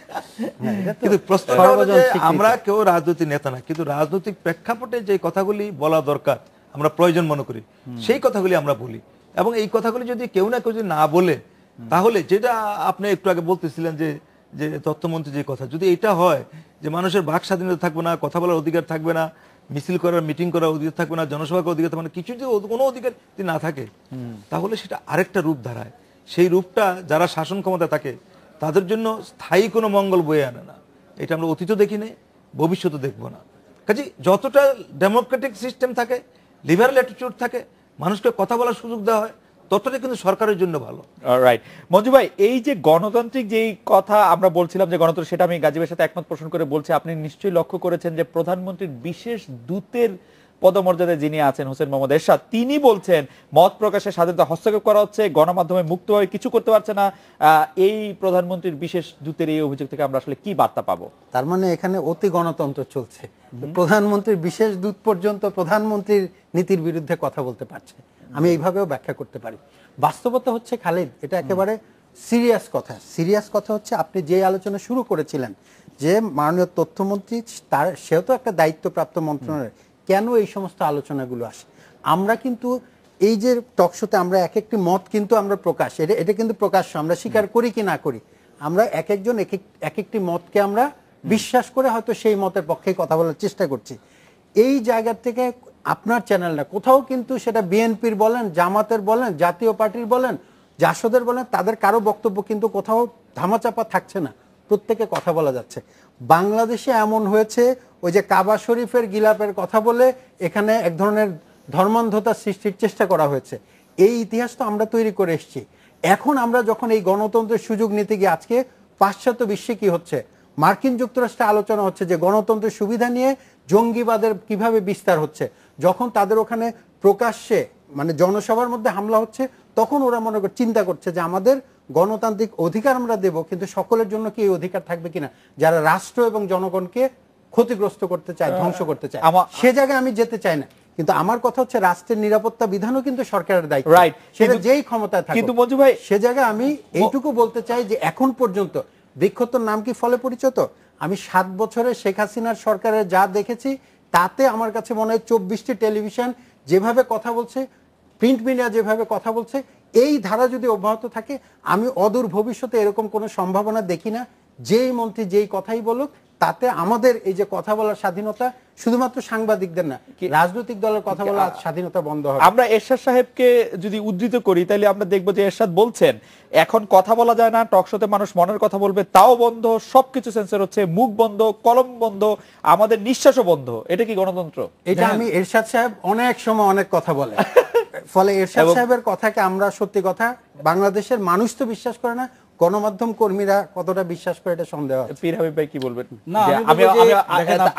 S2: কিন্তু প্রশ্নটা হলো যে আমরা কেউ রাজনৈতিক নেতা না, কিন্তু রাজনৈতিক প্রেক্ষাপটে যে কথাগুলি বলা দরকার আমরা প্রয়োজন মনে করি সেই কথাগুলি আমরা বলি। এবং এই কথাগুলি যদি কেউ না কেউ যদি না বলে, তাহলে যেটা আপনি একটু আগে বলতেছিলেন যে তথ্যমন্ত্রী যে কথা, যদি এটা হয় যে মানুষের বাক স্বাধীনতা থাকবে না, কথা বলার অধিকার থাকবে না, মিছিল করার মিটিং করার অধিকার থাকবে না, জনসভা করার অধিকার থাকবে না, কিছু যদি কোনো অধিকার যদি না থাকে, তাহলে সেটা আরেকটা রূপ দাঁড়ায়। সেই রূপটা যারা শাসন ক্ষমতা থাকে তাদের জন্য স্থায়ী কোনো মঙ্গল বয়ে আনে না। এটা আমরা অতীতও দেখি নাই, ভবিষ্যতে দেখবো না। কাজে যতটা ডেমোক্রেটিক সিস্টেম থাকে, লিবারেল অ্যাটিটিউড থাকে, মানুষকে কথা বলার সুযোগ দেওয়া হয়, ততটা কিন্তু সরকারের জন্য ভালো।
S1: রাইট মঞ্জু ভাই, এই যে গণতান্ত্রিক যেই কথা আমরা বলছিলাম যে গণতন্ত্র, সেটা আমি গাজীবের সাথে একমত পোষণ করে বলছি। আপনি নিশ্চয়ই লক্ষ্য করেছেন যে প্রধানমন্ত্রীর বিশেষ দূতের পদমর্যাদায় যিনি আছেন হোসেন মোহাম্মদ এরশাদ, তিনি বলছেন মত প্রকাশের স্বাধীনতা হস্তক্ষেপ করা হচ্ছে, গণমাধ্যমে মুক্তভাবে কিছু করতে পারছে না। এই প্রধানমন্ত্রীর বিশেষ দূতের এই অভিযোগ থেকে আমরা আসলে কি বার্তা পাবো?
S3: তার মানে এখানে অতি গণতন্ত্র চলছে, প্রধানমন্ত্রীর বিশেষ দূত পর্যন্ত প্রধানমন্ত্রীর নীতির বিরুদ্ধে কথা বলতে পারছে। আমি এইভাবেও ব্যাখ্যা করতে পারি। বাস্তবতা হচ্ছে খালিদ, এটা একেবারে সিরিয়াস কথা। সিরিয়াস কথা হচ্ছে আপনি যে আলোচনা শুরু করেছিলেন যে মাননীয় তথ্যমন্ত্রী, সেও তো একটা দায়িত্বপ্রাপ্ত মন্ত্রণালয়, কেন এই সমস্ত আলোচনাগুলো আসে? আমরা কিন্তু এই যে টকশোতে আমরা এক একটি মত কিন্তু আমরা প্রকাশ, এটা কিন্তু প্রকাশ্য, আমরা স্বীকার করি কি না করি, আমরা এক একজন এক একটি মতকে আমরা বিশ্বাস করে হয়তো সেই মতের পক্ষে কথা বলার চেষ্টা করছি। এই জায়গা থেকে আপনার চ্যানেল না, কোথাও কিন্তু সেটা বিএনপির বলেন, জামাতের বলেন, জাতীয় পার্টির বলেন, জাসদের বলেন, তাদের কারো বক্তব্য কিন্তু কোথাও ধামাচাপা থাকছে না, প্রত্যেকে কথা বলা যাচ্ছে। বাংলাদেশে এমন হয়েছে, ওই যে কাবা শরীফের গিলাপের কথা বলে এখানে এক ধরনের ধর্মান্ধতা সৃষ্টির চেষ্টা করা হয়েছে। এই ইতিহাস তো আমরা তৈরি করে এসেছি। এখন আমরা যখন এই গণতন্ত্রের সুযোগ নিতে গিয়ে, আজকে পাশ্চাত্য বিশ্বে কি হচ্ছে, মার্কিন যুক্তরাষ্ট্রে আলোচনা হচ্ছে যে গণতন্ত্রের সুবিধা নিয়ে জঙ্গিবাদের কিভাবে বিস্তার হচ্ছে। যখন তাদের ওখানে প্রকাশ্যে মানে জনসভার মধ্যে হামলা হচ্ছে, তখন ওরা মনে করে চিন্তা করছে যে আমাদের গণতান্ত্রিক অধিকার আমরা দেব, কিন্তু সকলের জন্য কি এই অধিকার থাকবে কিনা, যারা রাষ্ট্র এবং জনগণকে ক্ষতিগ্রস্ত করতে চায়, ধ্বংস করতে চায়, সে জায়গায় আমি যেতে চাই না। কিন্তু আমার কথা হচ্ছে রাষ্ট্রের নিরাপত্তা বিধানও কিন্তু সরকারের দায়িত্ব, সেটা যেই ক্ষমতায় থাকে।
S1: কিন্তু মঞ্জু ভাই,
S3: সে জায়গায় আমি এইটুকু বলতে চাই যে এখন পর্যন্ত বৃক্ষত্বর নাম কি ফলে পরিচিত? আমি 7 বছরে শেখ হাসিনার সরকারের যা দেখেছি, তাতে আমার কাছে মনে হয় 24টি টেলিভিশন যেভাবে কথা বলছে, প্রিন্ট মিডিয়া যেভাবে কথা বলছে, এই ধারা যদি অব্যাহত থাকে আমি অদূর ভবিষ্যতে এরকম কোনো সম্ভাবনা দেখি না। যেই মন্ত্রী যেই কথাই বলুক, তাতে আমাদের এই যে কথা বলার স্বাধীনতা শুধুমাত্র সাংবাদিকদের না, রাজনৈতিক দলের কথা বলার স্বাধীনতা বন্ধ হবে।
S1: আমরা এরশাদ সাহেবকে যদি উদ্ধৃত করি তাহলে আমরা দেখবো যে এরশাদ বলছেন এখন কথা বলা যায় না, টকশোতে মানুষ মনের কথা বলবে তাও বন্ধ, সবকিছু সেন্সর হচ্ছে, মুখ বন্ধ, কলম বন্ধ, আমাদের নিঃশ্বাসও বন্ধ। এটা কি গণতন্ত্র?
S3: এটা আমি এরশাদ সাহেব অনেক সময় অনেক কথা বলে, ফলে এরশাদ সাহেবের কথাকে আমরা সত্যি কথা বাংলাদেশের মানুষ তো বিশ্বাস করে না, গণমাধ্যম কর্মীরা কতটা বিশ্বাস করে এটা সন্দেহ আছে।
S1: পীর হাবিব ভাই কি বলবেন?
S4: না,
S1: আমি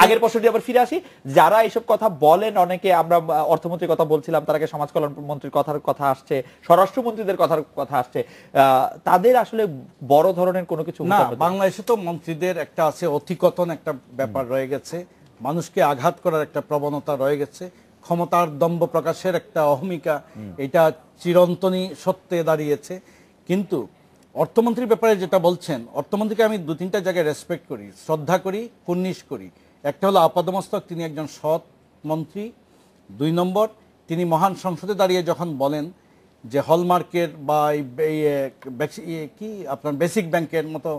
S1: আগের প্রশ্নটি আবার ফিরে আসি। যারা এইসব কথা বলেন, অনেকে আমরা অর্থমন্ত্রীর কথা বলছিলাম, তার আগে সমাজ কল্যাণ মন্ত্রীর কথা আসছে, স্বরাষ্ট্রমন্ত্রীদের কথা আসছে, তাদের আসলে বড় ধরনের কোনো কিছু
S4: না। বাংলাদেশে তো মন্ত্রীদের একটা আছে অধিকতন একটা ব্যাপার রয়ে গেছে, মানুষকে আঘাত করার একটা প্রবণতা রয়ে গেছে, ক্ষমতার দম্ভ প্রকাশের একটা অহমিকা, এটা চিরন্তনী সত্যে দাঁড়িয়েছে। কিন্তু অর্থমন্ত্রীর ব্যাপারে যেটা বলছেন, অর্থমন্ত্রীকে আমি 2-3টা জায়গায় রেসপেক্ট করি, শ্রদ্ধা করি, কুর্নিশ করি। একটা হলো আপাদমস্তক তিনি একজন সৎ মন্ত্রী। 2 নম্বর, তিনি মহান সংসদে দাঁড়িয়ে যখন বলেন যে হলমার্কের বা কি আপনার বেসিক ব্যাংকের মতো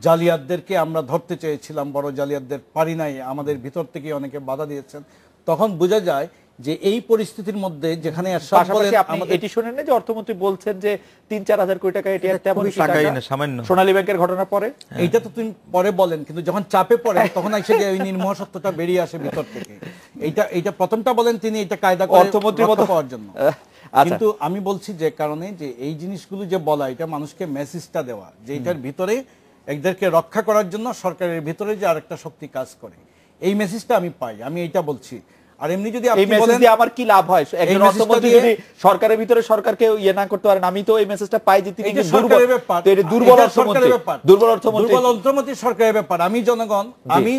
S4: জালিয়াতদেরকে আমরা ধরতে চেয়েছিলাম, বড় জালিয়াতদের পারি নাই, আমাদের ভিতর থেকে অনেকে বাধা দিয়েছেন, তখন বোঝা যায় যে এই পরিস্থিতির মধ্যে যেখানে
S1: এটি শুনেন না যে অর্থমন্ত্রী বলছেন যে 3-4 হাজার কোটি টাকা এটি তেমন
S2: সামান্য
S1: সোনালী ব্যাংকের ঘটনার পরে,
S4: এইটা তো তুমি পরে বলেন, কিন্তু যখন চাপে পড়ে তখন এসে ওই নির্মোহ সত্যটা বেরিয়ে আসে ভিতর থেকে। এইটা প্রথমটা বলেন তিনি, এটা কায়দা করে
S1: অর্থমন্ত্রী মতো
S4: পাওয়ার জন্য। কিন্তু আমি বলছি যে কারণে যে এই জিনিসগুলো যে বলা, এটা মানুষকে মেসেজটা দেওয়া যে এটার ভিতরে এদেরকে রক্ষা করার জন্য সরকারের ভিতরে যে আরেকটা শক্তি কাজ করে, এই মেসেজটা আমি পাই। আমি এইটা বলছি। আর এমনি যদি আপনি বলেন
S1: আমার কি লাভ হয়, একজন অর্থমন্ত্রী যদি সরকারের ভিতরে সরকারকে ইয়ে না করতে পারেন, আমি তো এই মেসেজটা পাই যে তিনি
S4: সরকারের ব্যাপার,
S1: দুর্বল অর্থমন্ত্রী
S4: সরকারের ব্যাপার। আমি জনগণ, আমি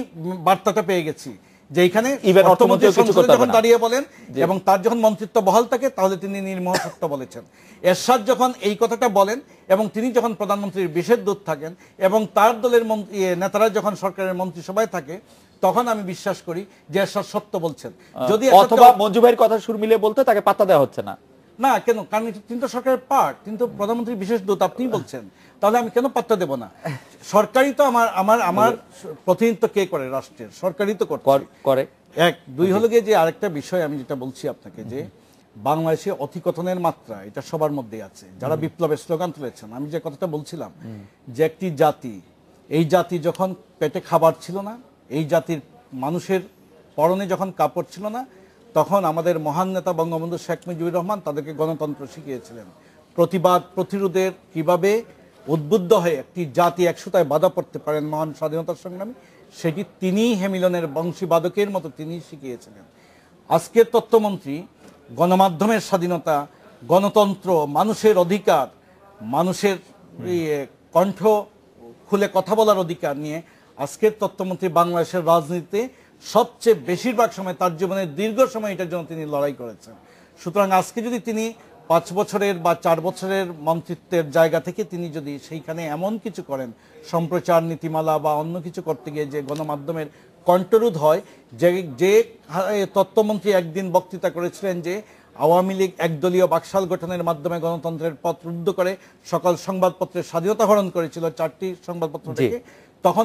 S4: বার্তাটা পেয়ে গেছি যে এখানে
S1: অর্থমন্ত্রী
S4: যখন দাঁড়িয়ে বলেন এবং তার যখন মন্ত্রিত্ব বহাল থাকে, তাহলে তিনি নির্মোহ সত্য বলেছেন। এরশাদ যখন এই কথাটা বলেন এবং তিনি যখন প্রধানমন্ত্রীর বিশেষ দূত থাকেন এবং তার দলের নেতারা যখন সরকারের মন্ত্রিসভায় থাকে, তখন আমি বিশ্বাস করি যে এরশাদ সত্য বলছেন। যদি
S1: অথবা মঞ্জু ভাইয়ের কথা সুর মিলিয়ে বলতে তাকে পাত্তা দেওয়া হচ্ছে না,
S4: না কেন? কারণ তিনি তো সরকারের পার্ট, কিন্তু প্রধানমন্ত্রীর বিশেষ দূত আপনি বলছেন, তাহলে আমি কেন পাত্তা দেব না? সরকারই তো আমার প্রতিনিধিত্ব কে করে? রাষ্ট্রের সরকারই তো করে। 1-2 হলো গিয়ে যে আরেকটা বিষয় আমি যেটা বলছি আপনাকে, যে বাংলাদেশে অধিকথনের মাত্রা এটা সবার মধ্যে আছে, যারা বিপ্লবের স্লোগান তুলেছেন। আমি যে কথাটা বলছিলাম যে একটি জাতি, এই জাতি যখন পেটে খাবার ছিল না, এই জাতির মানুষের পরনে যখন কাপড় ছিল না, তখন আমাদের মহান নেতা বঙ্গবন্ধু শেখ মুজিবুর রহমান তাদেরকে গণতন্ত্র শিখিয়েছিলেন। প্রতিবাদ প্রতিরোধের কিভাবে উদ্বুদ্ধ হয়ে একটি জাতি একসুতায় বাধা পড়তে পারেন মহান স্বাধীনতা সংগ্রামী, সেটি তিনিই হেমিলনের বংশীবাদকের মতো তিনিই শিখিয়েছিলেন। আজকের তথ্যমন্ত্রী গণমাধ্যমের স্বাধীনতা, গণতন্ত্র, মানুষের অধিকার, মানুষের কণ্ঠ খুলে কথা বলার অধিকার নিয়ে আজকের তথ্যমন্ত্রী বাংলাদেশের রাজনীতিতে সবচেয়ে বেশিরভাগ সময় তার জীবনের দীর্ঘ সময় এটার জন্য তিনি লড়াই করেছেন। সুতরাং আজকে যদি তিনি 5 বছরের বা 4 বছরের মন্ত্রিত্বের জায়গা থেকে তিনি যদি সেইখানে এমন কিছু করেন, সম্প্রচার নীতিমালা বা অন্য কিছু করতে গিয়ে যে গণমাধ্যমের কণ্ঠরোধ হয়, যে তথ্যমন্ত্রী একদিন বক্তৃতা করেছিলেন যে আওয়ামী লীগ একদলীয় বাকশাল গঠনের মাধ্যমে গণতন্ত্রের পথ রুদ্ধ করে সকল সংবাদপত্রের স্বাধীনতা হরণ করেছিল 4টি সংবাদপত্র থেকে, তখন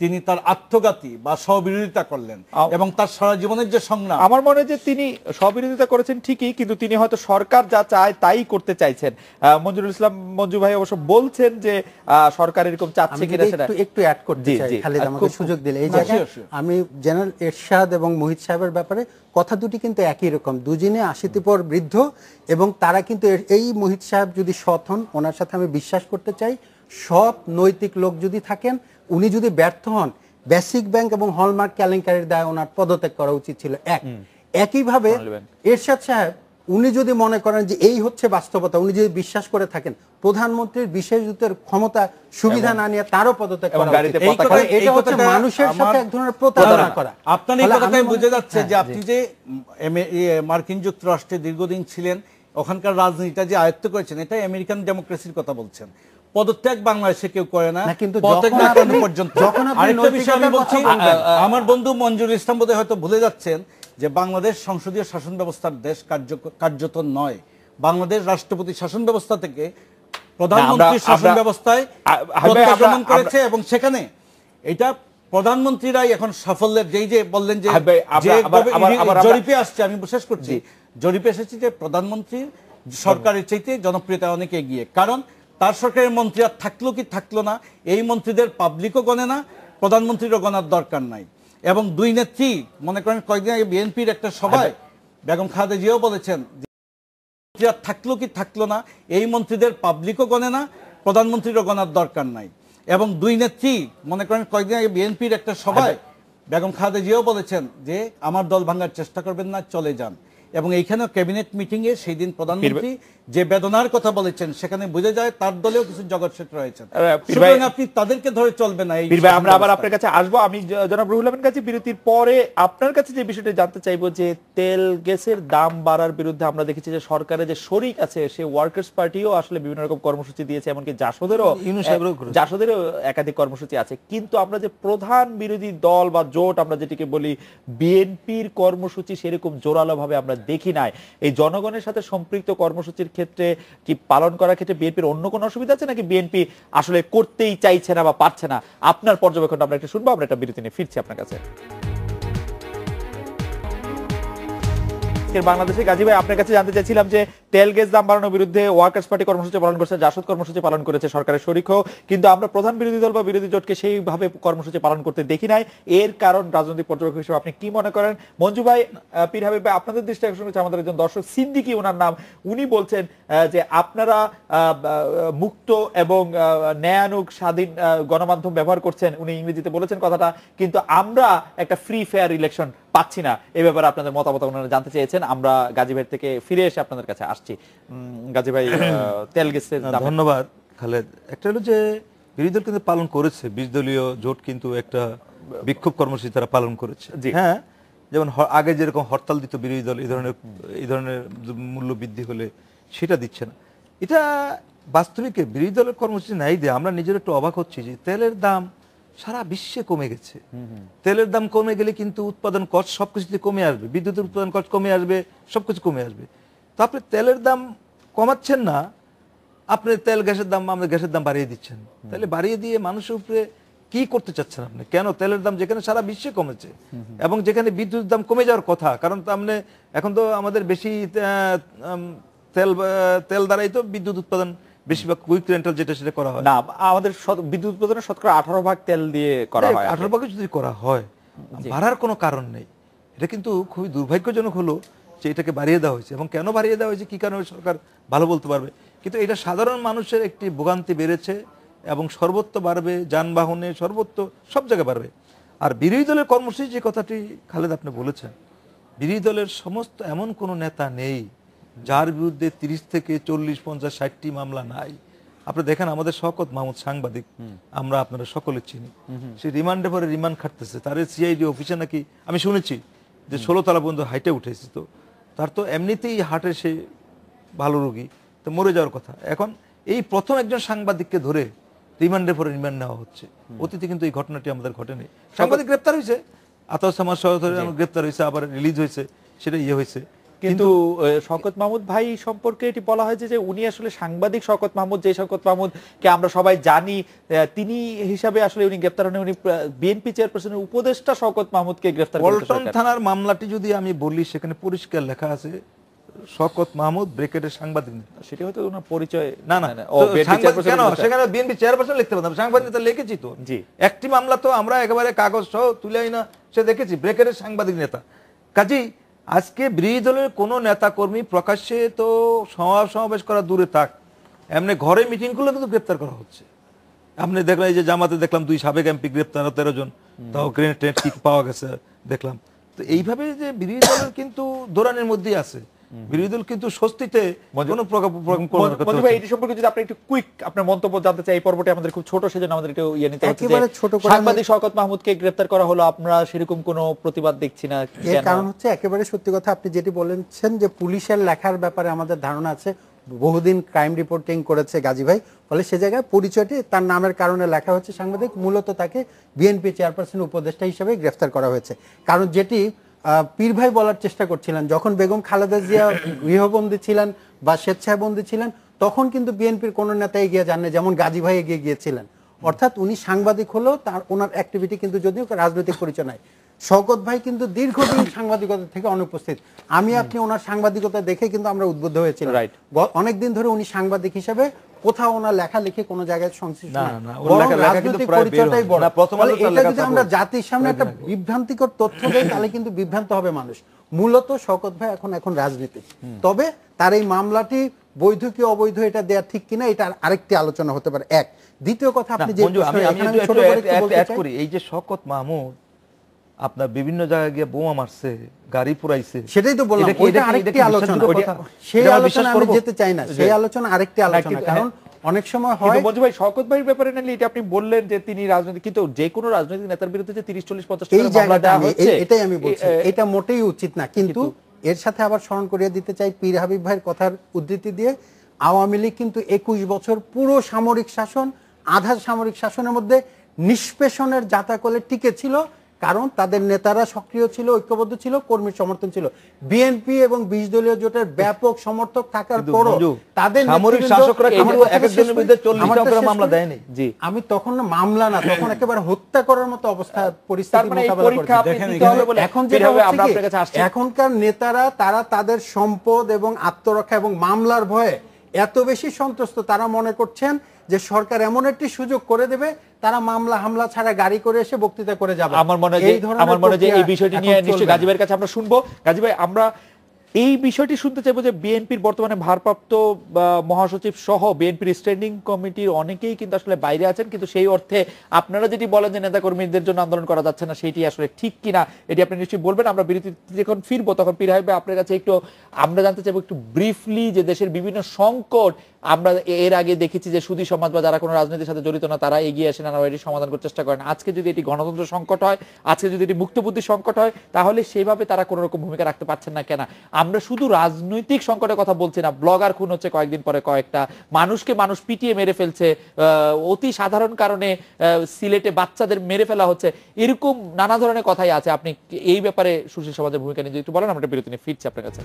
S4: তিনি তার আত্মঘাতী বা স্ববিরোধিতা করলেন এবং তার সারা জীবনের যে সংগ্রাম,
S1: আমার মনে হয় যে তিনি স্ববিরোধিতা করেছেন ঠিকই, কিন্তু তিনি হয়তো সরকার যা চায় তাই করতে চাইছেন। মঞ্জুরুল ইসলাম মঞ্জু ভাই অবশ্য বলছেন যে সরকার এরকম চাচ্ছে কিনা সেটা
S3: একটু অ্যাড করতে চাই, খালিদ আমাকে সুযোগ দিলে। এই জায়গায় আমি জেনারেল এরশাদ এবং মোহিত সাহেবের ব্যাপারে কথা দুটি কিন্তু একই রকম, দুজনে 80 পর বৃদ্ধ, এবং তারা কিন্তু এই মোহিত সাহেব যদি সৎ হন, ওনার সাথে আমি বিশ্বাস করতে চাই, সৎ নৈতিক লোক যদি থাকেন, উনি যদি ব্যর্থ হন, বেসিক ব্যাংক এবং হলমার্ক কেলেঙ্কারির দায় ওনার পদত্যাগ করা উচিত ছিল। একইভাবে এরশাদ সাহেব উনি যদি মনে করেন যে এই হচ্ছে বাস্তবতা, উনি যদি বিশ্বাস করে থাকেন, প্রধানমন্ত্রীর বিশেষ দূতের ক্ষমতা সুবিধা না নিয়ে তারও পদত্যাগ করা উচিত। এটা হচ্ছে মানুষের সাথে এক ধরনের প্রতারণা করা।
S4: আপনার এই কথাটাই বোঝা যাচ্ছে যে আপনি যে মার্কিন যুক্তরাষ্ট্রে দীর্ঘদিন ছিলেন, ওখানকার রাজনীতিটা যে আয়ত্ত করেছেন, এটা আমেরিকান ডেমোক্রেসির কথা বলছেন। পদত্যাগ বাংলাদেশে কেউ করে না,
S3: না, কিন্তু
S4: পদত্যাগ
S3: যখন
S4: না
S3: আপনি-
S4: করানো পর্যন্ত।
S3: যখন আপনি
S4: আরেকটা বিষয় আমি
S3: নৈতিকতার
S4: বলছি,
S3: কথা বলবেন।
S4: আমার বন্ধু মঞ্জুর ইসলাম বোধহয় হয়তো ভুলে যাচ্ছেন যে বাংলাদেশ সংসদীয় শাসন ব্যবস্থার দেশ কার্যত নয়। বাংলাদেশ রাষ্ট্রপতি শাসন ব্যবস্থা থেকে প্রধানমন্ত্রী শাসন ব্যবস্থায় প্রত্যাগমন করেছে, এবং সেখানে এটা প্রধানমন্ত্রীরাই এখন সাফল্যের, যেই যে বললেন যে জরিপে আসছে, আমি শেষ করছি, জরিপে এসেছে যে প্রধানমন্ত্রীর সরকারের চাইতে জনপ্রিয়তা অনেক এগিয়ে। কারণ তার সরকারের মন্ত্রী আর থাকলো কি থাকলো না, এই মন্ত্রীদের পাবলিকও গণে না, প্রধানমন্ত্রীরও গণার দরকার নাই। এবং দুই নেত্রী, মনে করেন কয়েকদিন আগে বিএনপির একটা সভায় বেগম খালেদা জিয়াও বলেছেন যে আর থাকলো কি থাকলো না, এই মন্ত্রীদের পাবলিকও গণে না, প্রধানমন্ত্রীরও গণার দরকার নাই। এবং দুই নেত্রী, মনে করেন কয়েকদিন আগে বিএনপির একটা সভায় বেগম খালেদা জিয়াও বলেছেন যে আমার দল ভাঙার চেষ্টা করবেন না, চলে যান। এবং এইখানেও ক্যাবিনেট মিটিং এ সেই দিন প্রধানমন্ত্রী যে বেদনার কথা বলেছেন, সেখানে বোঝা যায় তার দলেও কিছু জগৎসেট রয়েছেন। সুতরাং আপনি তাদেরকে ধরে চলবে না। এই
S1: আমরা আবার আপনার কাছে আসবো। আমি জনাব রুহুল আমিন কাছে বিরতির পরে আপনার কাছে যে বিষয়টা জানতে চাইবো, যে তেল গ্যাসের দাম বাড়ার বিরুদ্ধে আমরা দেখেছি যে সরকারের যে শরিক আছে, সে ওয়ার্কার্স পার্টিও আসলে বিভিন্ন রকম কর্মসূচি দিয়েছে, এমনকি জাসদেরও একাধিক কর্মসূচি আছে। কিন্তু আমরা যে প্রধান বিরোধী দল বা জোট আমরা যেটিকে বলি, বিএনপির কর্মসূচি সেরকম জোরালো ভাবে আমরা দেখি নাই। এই জনগণের সাথে সম্পৃক্ত কর্মসূচির ক্ষেত্রে কি পালন করার ক্ষেত্রে বিএনপির অন্য কোনো অসুবিধা আছে, নাকি বিএনপি আসলে করতেই চাইছে না বা পারছে না? আপনার পর্যবেক্ষণ আমরা একটু শুনবো। আমরা একটা বিরতি নিয়ে ফিরছি আপনার কাছে। বাংলাদেশে গাজী ভাই, আপনার কাছে জানতে চাইছিলাম যে তেল গ্যাস দাম বাড়ানোর বিরুদ্ধে ওয়ার্কার্স পার্টি কর্মসূচি পালন করছে, জাসদ কর্মসূচি পালন করেছে, সরকারের শরিকও, কিন্তু আমরা প্রধান বিরোধী দল বা বিরোধী জোটকে সেইভাবে কর্মসূচি পালন করতে দেখি নাই। এর কারণ রাজনৈতিক পর্যবেক্ষক হিসেবে আপনি কি মনে করেন? মঞ্জু ভাই, পীর হাবিব ভাই, আপনাদের দৃষ্টি আকর্ষণ করেছে আমাদের একজন দর্শক সিদ্দিকী, ওনার নাম, উনি বলছেন যে আপনারা মুক্ত এবং ন্যায়ানুগ স্বাধীন গণমাধ্যম ব্যবহার করছেন, উনি ইংরেজিতে বলেছেন কথাটা, কিন্তু আমরা একটা ফ্রি ফেয়ার ইলেকশন পাচ্ছি না। এই ব্যাপারে আপনাদের মতামত ওনারা জানতে চেয়েছেন। আমরা গাজী ভাই থেকে ফিরে এসে আপনাদের কাছে আসছি। গাজী ভাই, তেল গ্যাসের দাম।
S2: ধন্যবাদ খালেদ। একটা হলো যে বিরোধী দল কিন্তু পালন করেছে, 20 দলীয় জোট কিন্তু একটা বিক্ষোভ কর্মসূচি তারা পালন করেছে। হ্যাঁ, যেমন আগে যেরকম হরতাল দিত বিরোধী দল, এই ধরনের মূল্য বৃদ্ধি হলে সেটা দিচ্ছে না। এটা বাস্তবিক বিরোধী দলের কর্মসূচি নাই দিয়ে আমরা নিজের একটু অবাক হচ্ছি যে তেলের দাম সারা বিশ্বে কমে গেছে। তেলের দাম কমে গেলে কিন্তু উৎপাদন কষ্ট সবকিছুতে কমে আসবে, বিদ্যুতের উৎপাদন কষ্ট কমে আসবে, সবকিছু কমে আসবে। তো আপনি তেলের দাম কমাচ্ছেন না, আপনি তেল গ্যাসের দাম, আমাদের গ্যাসের দাম বাড়িয়ে দিচ্ছেন। তাহলে বাড়িয়ে দিয়ে মানুষের উপরে কি করতে চাচ্ছেন আপনি? কেন তেলের দাম যেখানে সারা বিশ্বে কমেছে এবং যেখানে বিদ্যুতের দাম কমে যাওয়ার কথা, কারণ তো আপনি এখন তো আমাদের বেশি তেল দ্বারাই তো বিদ্যুৎ উৎপাদন বেশিরভাগ কুইক রেন্টাল যেটা সেটা করা হয়
S1: না, আমাদের বিদ্যুৎ উৎপাদনের শতকরা 18% তেল দিয়ে করা হয়।
S2: 18% যদি করা হয়, বাড়ার কোনো কারণ নেই। এটা কিন্তু খুবই দুর্ভাগ্যজনক হলো যে এটাকে বাড়িয়ে দেওয়া হয়েছে, এবং কেন বাড়িয়ে দেওয়া হয়েছে কি কারণে সরকার ভালো বলতে পারবে। কিন্তু এটা সাধারণ মানুষের একটি ভোগান্তি বেড়েছে এবং সর্বত্র বাড়বে, যানবাহনে সর্বত্র সব জায়গায় বাড়বে। আর বিরোধী দলের কর্মসূচি যে কথাটি খালেদ আপনি বলেছেন, বিরোধী দলের সমস্ত এমন কোনো নেতা নেই যার বিরুদ্ধে 30 থেকে 40, 50, 60টি মামলা নাই। আপনি দেখেন আমাদের শওকত মাহমুদ সাংবাদিক, আমরা আপনারা সকলে চিনি, সে রিমান্ডে পরে রিমান্ড খাটতেছে, তার সিআইডি অফিসে নাকি আমি শুনেছি যে 16 তলা পর্যন্ত হাইটে উঠেছে। তো তার তো এমনিতেই হার্টের সে ভালো রোগী, তো মরে যাওয়ার কথা। এখন এই প্রথম একজন সাংবাদিককে ধরে রিমান্ডে পরে রিমান্ড নেওয়া হচ্ছে। অতীতে কিন্তু এই ঘটনাটি আমাদের ঘটেনি। সাংবাদিক গ্রেপ্তার হয়েছে, আতাউস সামাদ সহোদর গ্রেপ্তার হয়েছে, আবার রিলিজ হয়েছে, সেটা হয়েছে।
S1: কিন্তু শওকত মাহমুদ ভাই সম্পর্কে এটি বলা হয়েছে যে উনি আসলে সাংবাদিক শওকত মাহমুদ, যে শওকত মাহমুদকে আমরা সবাই জানি, তিনি হিসাবে আসলে উনি গ্রেফতার হন, উনি বিএনপি চেয়ারপারসনের উপদেষ্টা শওকত মাহমুদকে গ্রেফতার করেছে।
S2: পল্টন থানার মামলাটি যদি আমি বলি, সেখানে পরিষ্কার লেখা আছে শওকত মাহমুদ ব্র্যাকেটের সাংবাদিক।
S1: সেটা হয়তো ওনার পরিচয়
S2: না, কেন সেখানে বিএনপি চেয়ারপারসন লিখতে পারতাম, সাংবাদিক লিখেছি তো। একটি মামলা তো আমরা একেবারে কাগজ সহ তুলে আই না, সে দেখেছি ব্র্যাকেটের সাংবাদিক নেতা। কাজেই আজকে বিরোধী দলের কোনো নেতা কর্মী প্রকাশ্যে তো সমাবেশ করা দূরে থাক, এমনি ঘরে মিটিং করলে কিন্তু গ্রেপ্তার করা হচ্ছে। আপনি দেখলেন যে জামাতে দেখলাম 2 সাবেক এমপি গ্রেপ্তার, 13 জন, তাও গ্রেনেড কিট পাওয়া গেছে দেখলাম। তো এইভাবে যে বিরোধী দলের কিন্তু দৌড়ানের মধ্যেই আছে, বিরোধী দল কিন্তু স্বস্তিতে কোনো
S1: এটি সম্পর্কে যদি আপনি একটু কুইক আপনার মন্তব্য জানতে চাই। এই পর্বটি আমাদের খুব ছোট, সেজন্য আমাদের একটু নিতে হচ্ছে। সাংবাদিক শওকত মাহমুদকে গ্রেফতার করা হলো, আমরা সেরকম কোনো প্রতিবাদ দেখছি না।
S3: এর কারণ হচ্ছে একেবারে সত্যি কথা আপনি যেটি বলেছেন যে পুলিশের লেখার ব্যাপারে আমাদের ধারণা আছে বহুদিন ক্রাইম রিপোর্টিং করেছে গাজী ভাই, ফলে সে জায়গায় পরিচয়টি তার নামের কারণে লেখা হচ্ছে সাংবাদিক। মূলত তাকে বিএনপি চেয়ারপারসন উপদেষ্টা হিসেবে গ্রেফতার করা হয়েছে। কারণ যেটি পীর ভাই বলার চেষ্টা করছিলেন, যখন বেগম খালেদা জিয়া গৃহবন্দী ছিলেন বা স্বেচ্ছায় বন্দী ছিলেন, তখন কিন্তু বিএনপির কোনো নেতা এগিয়ে যাননি, যেমন গাজী ভাই এগিয়ে গিয়েছিলেন। অর্থাৎ উনি সাংবাদিক হলেও তার ওনার অ্যাক্টিভিটি কিন্তু যদিও রাজনৈতিক পরিচয় নাই। শওকত ভাই কিন্তু দীর্ঘদিন সাংবাদিকতা থেকে অনুপস্থিত। আমি আপনি ওনার সাংবাদিকতা দেখে কিন্তু আমরা উদ্বুদ্ধ হয়েছিলাম। অনেকদিন ধরে উনি সাংবাদিক হিসেবে কোথাও ওনার লেখালেখি কোনো জায়গায় সংশ্লিষ্ট না, বরং রাজনৈতিক পরিচয়টাই বড়। এটা যদি আমরা জাতির সামনে একটা বিভ্রান্তিকর তথ্য দেই, তাহলে কিন্তু বিভ্রান্ত হবে মানুষ। মূলত শওকত ভাই এখন রাজনীতি, তবে তার এই মামলাটি বৈধ কি অবৈধ এটা দেয়া ঠিক কিনা, এটা আরেকটি আলোচনা হতে পারে। এক, দ্বিতীয় কথা, আপনি যে
S2: এই যে শওকত মাহমুদ আপনার বিভিন্ন জায়গায় গিয়ে বোমা মারছে, গাড়ি পুরাইছে,
S3: সেটাই তো বললাম, ওইটা আরেকটি আলোচনা। সেই আলোচনা আমি যেতে চাই না, সেই আলোচনা আরেকটি আলোচনা। কারণ অনেক সময় হয়
S1: মঞ্জু ভাই, শওকত ভাইয়ের ব্যাপারে নালি এটা আপনি বললেন যে তিনি রাজনীতি, কিন্তু যে কোনো রাজনৈতিক নেতার বিরুদ্ধে যে 30-40-50
S3: এই জায়গাটা এটাই আমি বলছি, এটা মোটেই উচিত না। কিন্তু এর সাথে আবার স্মরণ করিয়ে দিতে চাই পীর হাবিব ভাইয়ের কথার উদ্ধৃতি দিয়ে, আওয়ামী লীগ কিন্তু 21 বছর পুরো সামরিক শাসন, আধা সামরিক শাসনের মধ্যে নিষ্পেষণের জাতাকলে টিকে ছিল, কারণ তাদের নেতারা সক্রিয় ছিল, ঐক্যবদ্ধ ছিল, কর্মীর সমর্থন ছিল। বিএনপি এবং 20 দলীয় জোটের ব্যাপক সমর্থক থাকার পরও তাদের
S2: সামরিক শাসকরা কিন্তু একজনের বিরুদ্ধে 40টা করে মামলা দেয়নি।
S3: জি, আমি তখন মামলা না, তখন একেবারে হত্যা করার মতো অবস্থা পরিস্থিতি মোকাবেলা করছি। এখন যেটা হচ্ছে, এখনকার নেতারা তারা তাদের সম্পদ এবং আত্মরক্ষা এবং মামলার ভয়ে এত বেশি সন্ত্রস্ত, তারা মনে করছেন যে সরকার এমন একটি সুযোগ করে দেবে, তারা মামলা হামলা ছাড়া গাড়ি করে এসে বক্তৃতা করে যাবে।
S1: আমার মনে হয় যে এই বিষয়টি নিয়ে নিশ্চয়ই গাজী ভাইয়ের কাছে আমরা শুনবো। গাজী ভাই, আমরা এই বিষয়টি শুনতে চাইবো যে বিএনপির বর্তমানে ভারপ্রাপ্ত মহাসচিব সহ বিএনপির স্ট্যান্ডিং কমিটির অনেকেই কিন্তু আসলে বাইরে আছেন, কিন্তু সেই অর্থে আপনারা যেটি বলেন যে নেতাকর্মীদের জন্য আন্দোলন করা যাচ্ছে না, সেটি আসলে ঠিক কিনা এটি আপনি নিশ্চয়ই বলবেন। আমরা বিরতিতে যখন ফিরবো তখন পীর হাবিব ভাই আপনার কাছে একটু আমরা জানতে চাইবো একটু ব্রিফলি যে দেশের বিভিন্ন সংকট আমরা এর আগে দেখেছি যে সুধী সমাজ বা যারা কোনো রাজনীতির সাথে জড়িত না তারা এগিয়ে আসেন আর এটি সমাধান করার চেষ্টা করেন। আজকে যদি এটি গণতন্ত্র সংকট হয়, আজকে যদি এটি মুক্তবুদ্ধি সংকট হয়, তাহলে সেইভাবে তারা কোনো রকম ভূমিকা রাখতে পারছেন না কেন? আমরা শুধু রাজনৈতিক সংকটের কথা বলছি না, ব্লগার খুন হচ্ছে কয়েকদিন পরে কয়েকটা, মানুষকে মানুষ পিটিয়ে মেরে ফেলছে, অতি সাধারণ কারণে সিলেটে বাচ্চাদের মেরে ফেলা হচ্ছে, এরকম নানা ধরনের কথাই আছে। আপনি এই ব্যাপারে সুশীল সমাজের ভূমিকা নিয়ে যদি একটু বলেন, আমরা বিরতি নিয়ে ফিরছি আপনার কাছে।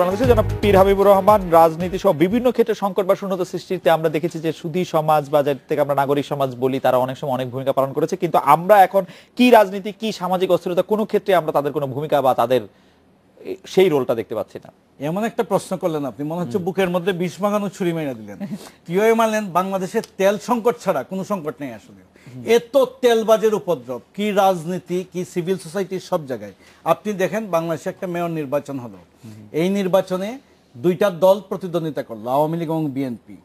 S1: বাংলাদেশে জনাব পীর হাবিবুর রহমান, রাজনীতি সহ বিভিন্ন ক্ষেত্রে সংকট বা শূন্যতা সৃষ্টিতে আমরা দেখেছি যে সুধী সমাজ বা যার থেকে আমরা নাগরিক সমাজ বলি, তারা অনেক সময় অনেক ভূমিকা পালন করেছে, কিন্তু আমরা এখন কি রাজনীতি কি সামাজিক অস্থিরতা কোনো ক্ষেত্রে আমরা তাদের কোনো ভূমিকা বা তাদের সেই রোলটা দেখতে পাচ্ছি না।
S4: এমন একটা প্রশ্ন করলেন আপনি, মনে হচ্ছে বুকের মধ্যে বিষ মাগানো ছুরি মেরে দিলেন। কিভাবে মানলেন বাংলাদেশের তেল সংকট ছাড়া কোনো সংকট নেই? আসলে এত তেলবাজের উপদ্রব, কি রাজনীতি কি সিভিল সোসাইটি, সব জায়গায় আপনি দেখেন। বাংলাদেশে একটা মেয়র নির্বাচন হলো, এই নির্বাচনে দুইটা দল প্রতিদ্বন্দ্বিতা করলো, আওয়ামী লীগ এবং বিএনপি,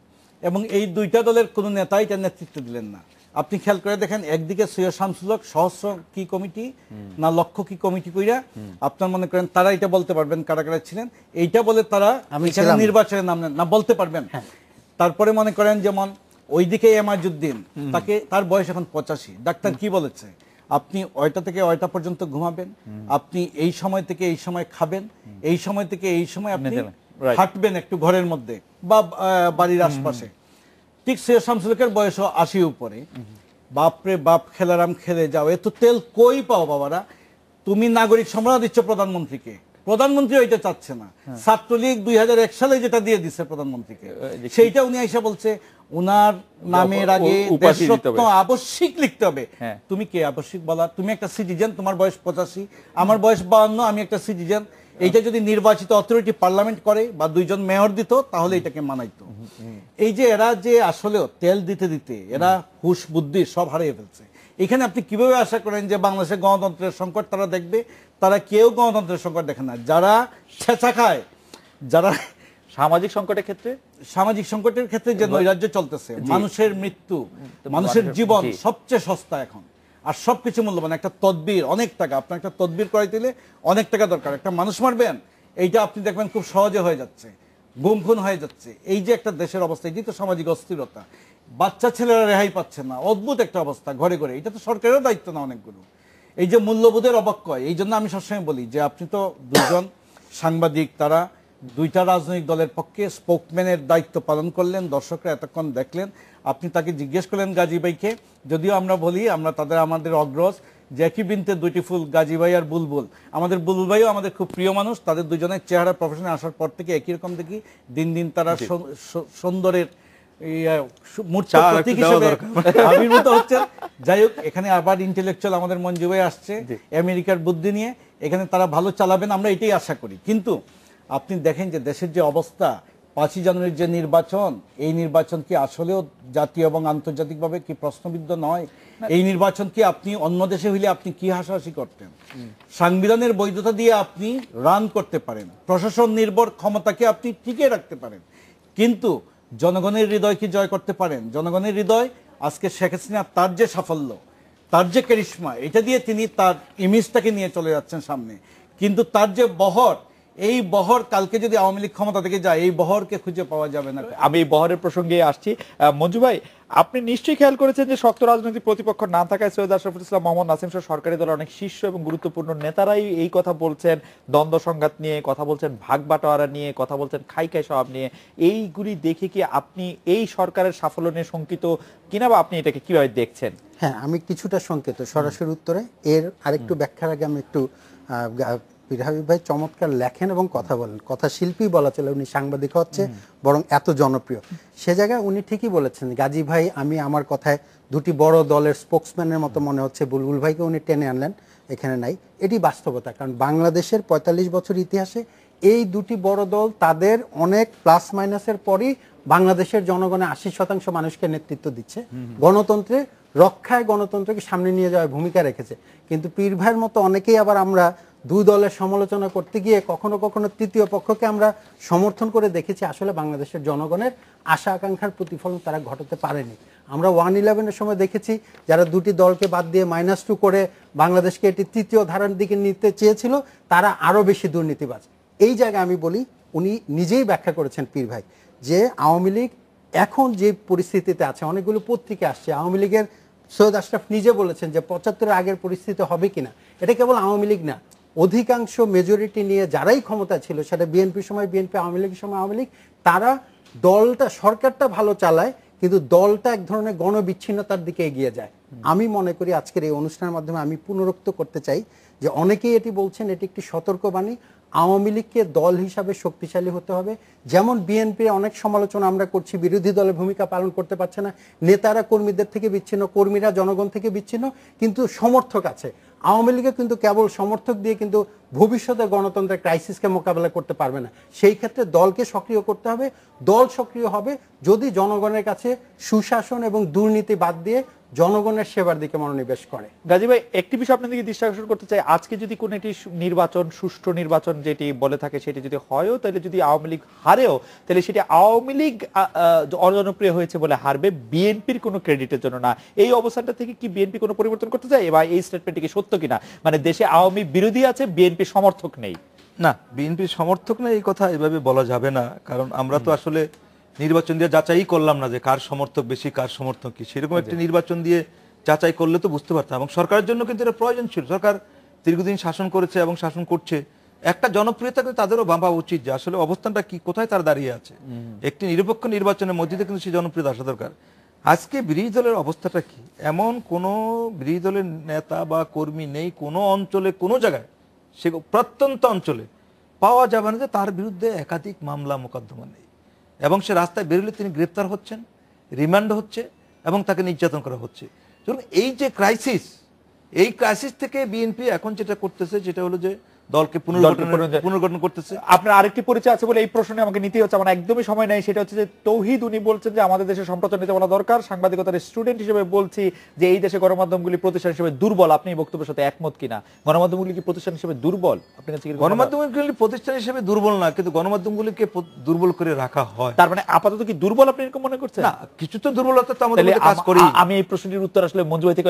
S4: এবং এই দুইটা দলের কোনো নেতাই তার নেতৃত্ব দিলেন না। আপনি খেয়াল করে দেখেন, একদিকে সৈয়দ শামসুল হক সহস্র কি কমিটি না লক্ষ্য কি কমিটি কইরা, আপনার মনে করেন তারা এটা বলতে পারবেন কারা কারা ছিলেন, এইটা বলে তারা নির্বাচনের নাম না বলতে পারবেন। তারপরে মনে করেন যেমন ওইদিকে এমাজউদ্দিন, তাকে তার বয়স এখন 85, ডাক্তার কি বলেছে, আপনি 8টা থেকে 8টা পর্যন্ত ঘুমাবেন, আপনি এই সময় থেকে এই সময় খাবেন, এই সময় থেকে এই সময় আপনি হাঁটবেন একটু ঘরের মধ্যে বা বাড়ির আশপাশে। ঠিক সৈয়দ শামসুলের বয়স 80 উপরে। বাপরে বাপ, খেলারাম খেলে যাও, এত তেল কই পাও বাবারা? তুমি নাগরিক সম্মান দিচ্ছ প্রধানমন্ত্রীকে, প্রধানমন্ত্রী ওইটা চাচ্ছে না। ছাত্রলীগ 2001 সালে যেটা দিয়ে দিচ্ছে প্রধানমন্ত্রীকে, সেইটা উনি এসে বলছে উনার নামের আগে দেশরত্ন আবশ্যিক লিখতে হবে। তুমি কে আবশ্যিক বলা? তুমি একটা সিটিজেন, তোমার বয়স 85, আমার বয়স 52, আমি একটা সিটিজেন। এইটা যদি নির্বাচিত অথরিটি পার্লামেন্ট করে বা দুইজন মেয়র দিত, তাহলে এটাকে মানাইতো। এই যে এরা যে আসলে তেল দিতে দিতে এরা হুশ বুদ্ধি সব হারিয়ে ফেলছে। এখানে আপনি কিভাবে আশা করেন যে বাংলাদেশের গণতন্ত্রের সংকট তারা দেখবে? তারা কেউ গণতন্ত্রের সংকট দেখে না। যারা ছেঁচা খায়, যারা
S1: সামাজিক সংকটের ক্ষেত্রে,
S4: সামাজিক সংকটের ক্ষেত্রে যে নৈরাজ্য চলতেছে, মানুষের মৃত্যু, মানুষের জীবন সবচেয়ে সস্তা এখন, আর সবকিছু মূল্যবান। একটা তদবির অনেক টাকা, আপনার একটা তদবির করাইতে হলে অনেক টাকা দরকার। একটা মানুষ মারবেন, এইটা আপনি দেখবেন খুব সহজে হয়ে যাচ্ছে, গুম খুন হয়ে যাচ্ছে। এই যে একটা দেশের অবস্থা, এটি তো সামাজিক অস্থিরতা। বাচ্চা ছেলেরা রেহাই পাচ্ছে না, অদ্ভুত একটা অবস্থা ঘরে ঘরে। এটা তো সরকারেরও দায়িত্ব না অনেকগুলো। এই যে মূল্যবোধের অবক্ষয়, এই জন্য আমি সবসময় বলি যে আপনি তো দুজন সাংবাদিক, তারা দুইটা রাজনৈতিক দলের পক্ষে স্পোকম্যানের দায়িত্ব পালন করলেন, দর্শকরা এতক্ষণ দেখলেন। আপনি তাকে জিজ্ঞেস করলেন গাজী ভাইকে, যদিও আমরা বলি আমরা আমাদের অগ্রজ যে একই বৃন্তের দুইটি ফুল, গাজী ভাই আর বুলবুল। আমাদের বুলবুল ভাইও আমাদের খুব প্রিয় মানুষ, তাদের দুজনের চেহারা প্রফেশনে আসার পর থেকে একই রকম দেখি, দিন দিন তারা সুন্দরের মূর্ত প্রতীক হিসেবে আবির্ভূত হচ্ছে। যাই হোক, এখানে আবার ইন্টেলেকচুয়াল আমাদের মঞ্জু ভাই আসছে আমেরিকার বুদ্ধি নিয়ে, এখানে তারা ভালো চালাবেন আমরা এটাই আশা করি। কিন্তু আপনি দেখেন যে দেশের যে অবস্থা, 5ই জানুয়ারির যে নির্বাচন, এই নির্বাচন কি আসলেও জাতীয় এবং আন্তর্জাতিকভাবে কি প্রশ্নবিদ্ধ নয়? এই নির্বাচন কি আপনি অন্য দেশে হইলে আপনি কি হাসাহাসি করতেন? সংবিধানের বৈধতা দিয়ে আপনি রান করতে পারেন, প্রশাসন নির্ভর ক্ষমতাকে আপনি টিকিয়ে রাখতে পারেন, কিন্তু জনগণের হৃদয় কি জয় করতে পারেন? জনগণের হৃদয় আজকে শেখ হাসিনা তার যে সাফল্য, তার যে ক্যারিশমা, এটা দিয়ে তিনি তার ইমেজটাকে নিয়ে চলে যাচ্ছেন সামনে, কিন্তু তার যে বহর, এই বহর কালকে যদি আওয়ামী লীগ ক্ষমতা থেকে যায়, এই বহরকে খুঁজে পাওয়া যাবে না।
S1: আমি এই বহরের প্রসঙ্গে আসছি। মঞ্জু ভাই, আপনি নিশ্চয়ই খেয়াল করেছেন যে শক্ত রাজনৈতিক প্রতিপক্ষ না থাকায় সৈয়দ আশরাফুল ইসলাম, মোহাম্মদ নাসিম সহ সরকারি দলের অনেক শীর্ষ এবং গুরুত্বপূর্ণ নেতারাই এই কথা বলছেন, দ্বন্দ্ব সংঘাত নিয়ে কথা বলছেন, ভাগ বাটোয়ারা নিয়ে কথা বলছেন, খাই স্বভাব নিয়ে। এইগুলি দেখে কি আপনি এই সরকারের সাফল্য নিয়ে শঙ্কিত কিনা, বা আপনি এটাকে কিভাবে দেখছেন?
S3: হ্যাঁ, আমি কিছুটা শঙ্কিত। সরাসরি উত্তরে এর আরেকটু ব্যাখ্যার আগে আমি একটু পীর হাবিব ভাই চমৎকার লেখেন এবং কথা বলেন, কথা শিল্পী বলা চলে, উনি সাংবাদিক হচ্ছে বরং এত জনপ্রিয়। সে জায়গায় উনি ঠিকই বলেছেন। গাজী ভাই, আমি আমার কথায় দুটি বড় দলের স্পোকসম্যানের মতো মনে হচ্ছে, বুলবুল ভাইকে উনি টেনে আনলেন, এখানে নাই। এটি বাস্তবতা, কারণ বাংলাদেশের 45 বছর ইতিহাসে এই দুটি বড় দল তাদের অনেক প্লাস মাইনাসের পরই বাংলাদেশের জনগণের 80% মানুষকে নেতৃত্ব দিচ্ছে, গণতন্ত্রে রক্ষায়, গণতন্ত্রকে সামনে নিয়ে যাওয়ার ভূমিকা রেখেছে। কিন্তু পীর ভাইয়ের মতো অনেকেই আবার আমরা দুই দলের সমালোচনা করতে গিয়ে কখনো কখনো তৃতীয় পক্ষকে আমরা সমর্থন করে দেখেছি। আসলে বাংলাদেশের জনগণের আশা আকাঙ্ক্ষার প্রতিফলন তারা ঘটাতে পারেনি। আমরা 1-11-এর সময় দেখেছি যারা দুটি দলকে বাদ দিয়ে -2 করে বাংলাদেশকে এটি তৃতীয় ধারার দিকে নিতে চেয়েছিল, তারা আরো বেশি দুর্নীতিবাজ। এই জায়গায় আমি বলি, উনি নিজেই ব্যাখ্যা করেছেন পীর ভাই, যে আওয়ামী লীগ এখন যে পরিস্থিতিতে আছে, অনেকগুলো পত্রিকা আসছে, আওয়ামী লীগের সৈয়দ আশরাফ নিজে বলেছেন যে 75-এর আগের পরিস্থিতি হবে কিনা। এটা কেবল আওয়ামী লীগ না, অধিকাংশ মেজরিটি নিয়ে যারাই ক্ষমতা ছিল, সেটা বিএনপির সময় বিএনপি, আওয়ামী লীগের সময় আওয়ামী লীগ, তারা দলটা, সরকারটা ভালো চালায় কিন্তু দলটা এক ধরনের গণবিচ্ছিন্নতার দিকে এগিয়ে যায়। আমি মনে করি আজকের এই অনুষ্ঠানের মাধ্যমে আমি পুনরুক্ত করতে চাই যে অনেকেই এটি বলছেন, এটি একটি সতর্কবাণী। আওয়ামী লীগকে দল হিসাবে শক্তিশালী হতে হবে। যেমন বিএনপির অনেক সমালোচনা আমরা করছি, বিরোধী দলের ভূমিকা পালন করতে পারছে না, নেতারা কর্মীদের থেকে বিচ্ছিন্ন, কর্মীরা জনগণ থেকে বিচ্ছিন্ন, কিন্তু সমর্থক আছে। আওয়ামী লীগে কিন্তু কেবল সমর্থক দিয়ে কিন্তু ভবিষ্যতে গণতন্ত্রের ক্রাইসিসকে মোকাবেলা করতে পারবে না। সেই ক্ষেত্রে দলকে সক্রিয় করতে হবে। দল সক্রিয় হবে যদি জনগণের কাছে সুশাসন এবং দুর্নীতি বাদ দিয়ে জনগণের সেবার দিকে মনোনিবেশ করে।
S1: গাজী ভাই, একটি বিষয় আপনার দিকে দৃষ্টি আকর্ষণ করতে চাই। আজকে যদি কোন একটি নির্বাচন, সুষ্ঠু নির্বাচন যেটি বলে থাকে, সেটি যদি হয়ও, তাহলে যদি আওয়ামী লীগ হারেও, তাহলে সেটি আওয়ামী লীগ অজনপ্রিয় হয়েছে বলে হারবে, বিএনপির কোনো ক্রেডিটের জন্য না। এই অবস্থানটা থেকে কি বিএনপি কোনো পরিবর্তন করতে চায়, বা এই স্টেটমেন্টটি কি সত্য কিনা? মানে দেশে আওয়ামী বিরোধী আছে, বিএনপি সমর্থক নেই?
S2: না, বিএনপির সমর্থক নেই এই কথা এভাবে বলা যাবে না, কারণ আমরা তো আসলে নির্বাচন দিয়ে যাচাই করলাম না যে কার সমর্থক বেশি, কার সমর্থক কি। সেরকম একটা নির্বাচন দিয়ে যাচাই করলে তো বুঝতে পারতাম। এবং সরকারের জন্য কিন্তু এটা প্রয়োজন ছিল। সরকার দীর্ঘদিন শাসন করেছে এবং শাসন করছে, একটা জনপ্রিয়তা কিন্তু তাদেরও ভাবা উচিত যে আসলে অবস্থানটা কি, কোথায় তারা দাঁড়িয়ে আছে। একটি নিরপেক্ষ নির্বাচনের মধ্যে দিয়ে কিন্তু সেই জনপ্রিয়তা আসা দরকার। আজকে বিরোধী দলের অবস্থাটা কি? এমন কোনো বিরোধী দলের নেতা বা কর্মী নেই কোনো অঞ্চলে, কোনো জায়গায়, সে প্রত্যন্ত অঞ্চলে পাওয়া যাবে না যে তার বিরুদ্ধে একাধিক মামলা মোকদ্দমা নেই, এবং সে রাস্তায় বেরোলে তিনি গ্রেপ্তার হচ্ছেন, রিমান্ড হচ্ছে এবং তাকে নির্যাতন করা হচ্ছে। এই যে ক্রাইসিস, এই ক্রাইসিস থেকে বিএনপি এখন যেটা করতেছে সেটা হলো যে দলকে পুনর্গঠন করতেছে।
S1: আপনার আরেকটি পরিচয় আছে বলে এই প্রশ্নে আমাকে নিতে হচ্ছে, আমার একদমই সময় নেই। সেটা হচ্ছে যে তৌহিদ, উনি বলছেন যে আমাদের দেশে সম্প্রচার নীতি বলা দরকার। সাংবাদিকতার স্টুডেন্ট হিসেবে বলছি যে এই দেশে গণমাধ্যমগুলি প্রতিষ্ঠান হিসেবে দুর্বল। আপনি এই বক্তব্যের সাথে একমত কিনা? গণমাধ্যমগুলি কি প্রতিষ্ঠান হিসেবে দুর্বল? আপনার কাছে
S2: গণমাধ্যমগুলি প্রতিষ্ঠান হিসেবে দুর্বল না, কিন্তু গণমাধ্যমগুলিকে দুর্বল করে রাখা হয়।
S1: তার মানে আপাতত কি দুর্বল আপনি এরকম মনে করছেন?
S2: না, কিছু তো দুর্বলতা তো আমাদের কাজ করি।
S1: আমি এই প্রশ্নটির উত্তর আসলে মঞ্জু ভাই থেকে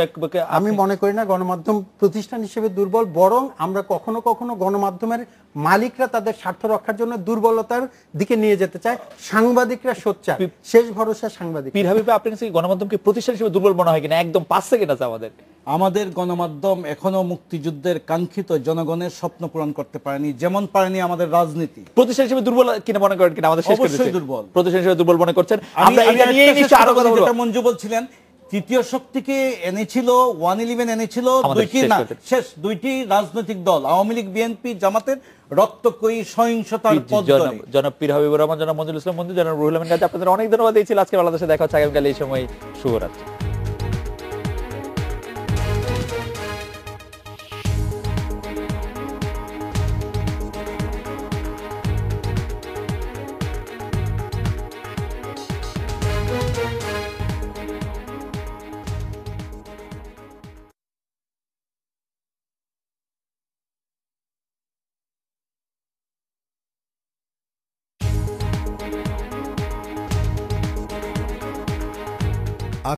S3: আমি মনে করি না গণমাধ্যম প্রতিষ্ঠান হিসেবে দুর্বল, বরং আমরা কখনো কখনো কখনো গণমাধ্যমের মালিকরা তাদের স্বার্থ রক্ষার জন্য দুর্বলতার দিকে নিয়ে যেতে চায়, সাংবাদিকরা সোচ্চার, শেষ ভরসা সাংবাদিক।
S1: পীর হাবিব আপনার কাছে কি গণমাধ্যমকে প্রতিষ্ঠান হিসেবে দুর্বল মনে হয় কিনা? একদম 5 সেকেন্ড আছে আমাদের।
S4: আমাদের গণমাধ্যম এখনো মুক্তিযুদ্ধের কাঙ্ক্ষিত জনগণের স্বপ্ন পূরণ করতে পারেনি, যেমন পারেনি আমাদের রাজনীতি।
S1: প্রতিষ্ঠান হিসেবে দুর্বল কিনা মনে করেন কিনা? আমাদের শেষ করে
S4: অবশ্যই
S1: দিচ্ছি।
S4: দুর্বল।
S1: প্রতিষ্ঠান হিসেবে দুর্বল মনে করছেন।
S4: আমি
S1: আমরা এটা নিয়ে নিশ্চয়ই আরো কথা বলবো।
S4: যেটা মঞ্জু বলছিলেন, তৃতীয় শক্তিকে এনেছিল 111 এনেছিল
S1: আমাদের
S4: দুইটি
S1: শেষ
S4: না
S1: করতে।
S4: শেষ দুইটি রাজনৈতিক দল, আওয়ামী লীগ, বিএনপি, জামাতের রক্তকয়ী সহিংসতার পথ ধরে।
S1: জনাব পীর হাবিবুর রহমান, জনাব মঞ্জুরুল ইসলাম মঞ্জু, জনাব রুহুল আমিন গাজী, আপনাদের অনেক ধন্যবাদ দিয়েছিল। আজকে বাংলাদেশে দেখা হচ্ছে আগামীকাল এই সময়। শুভরাত্রি।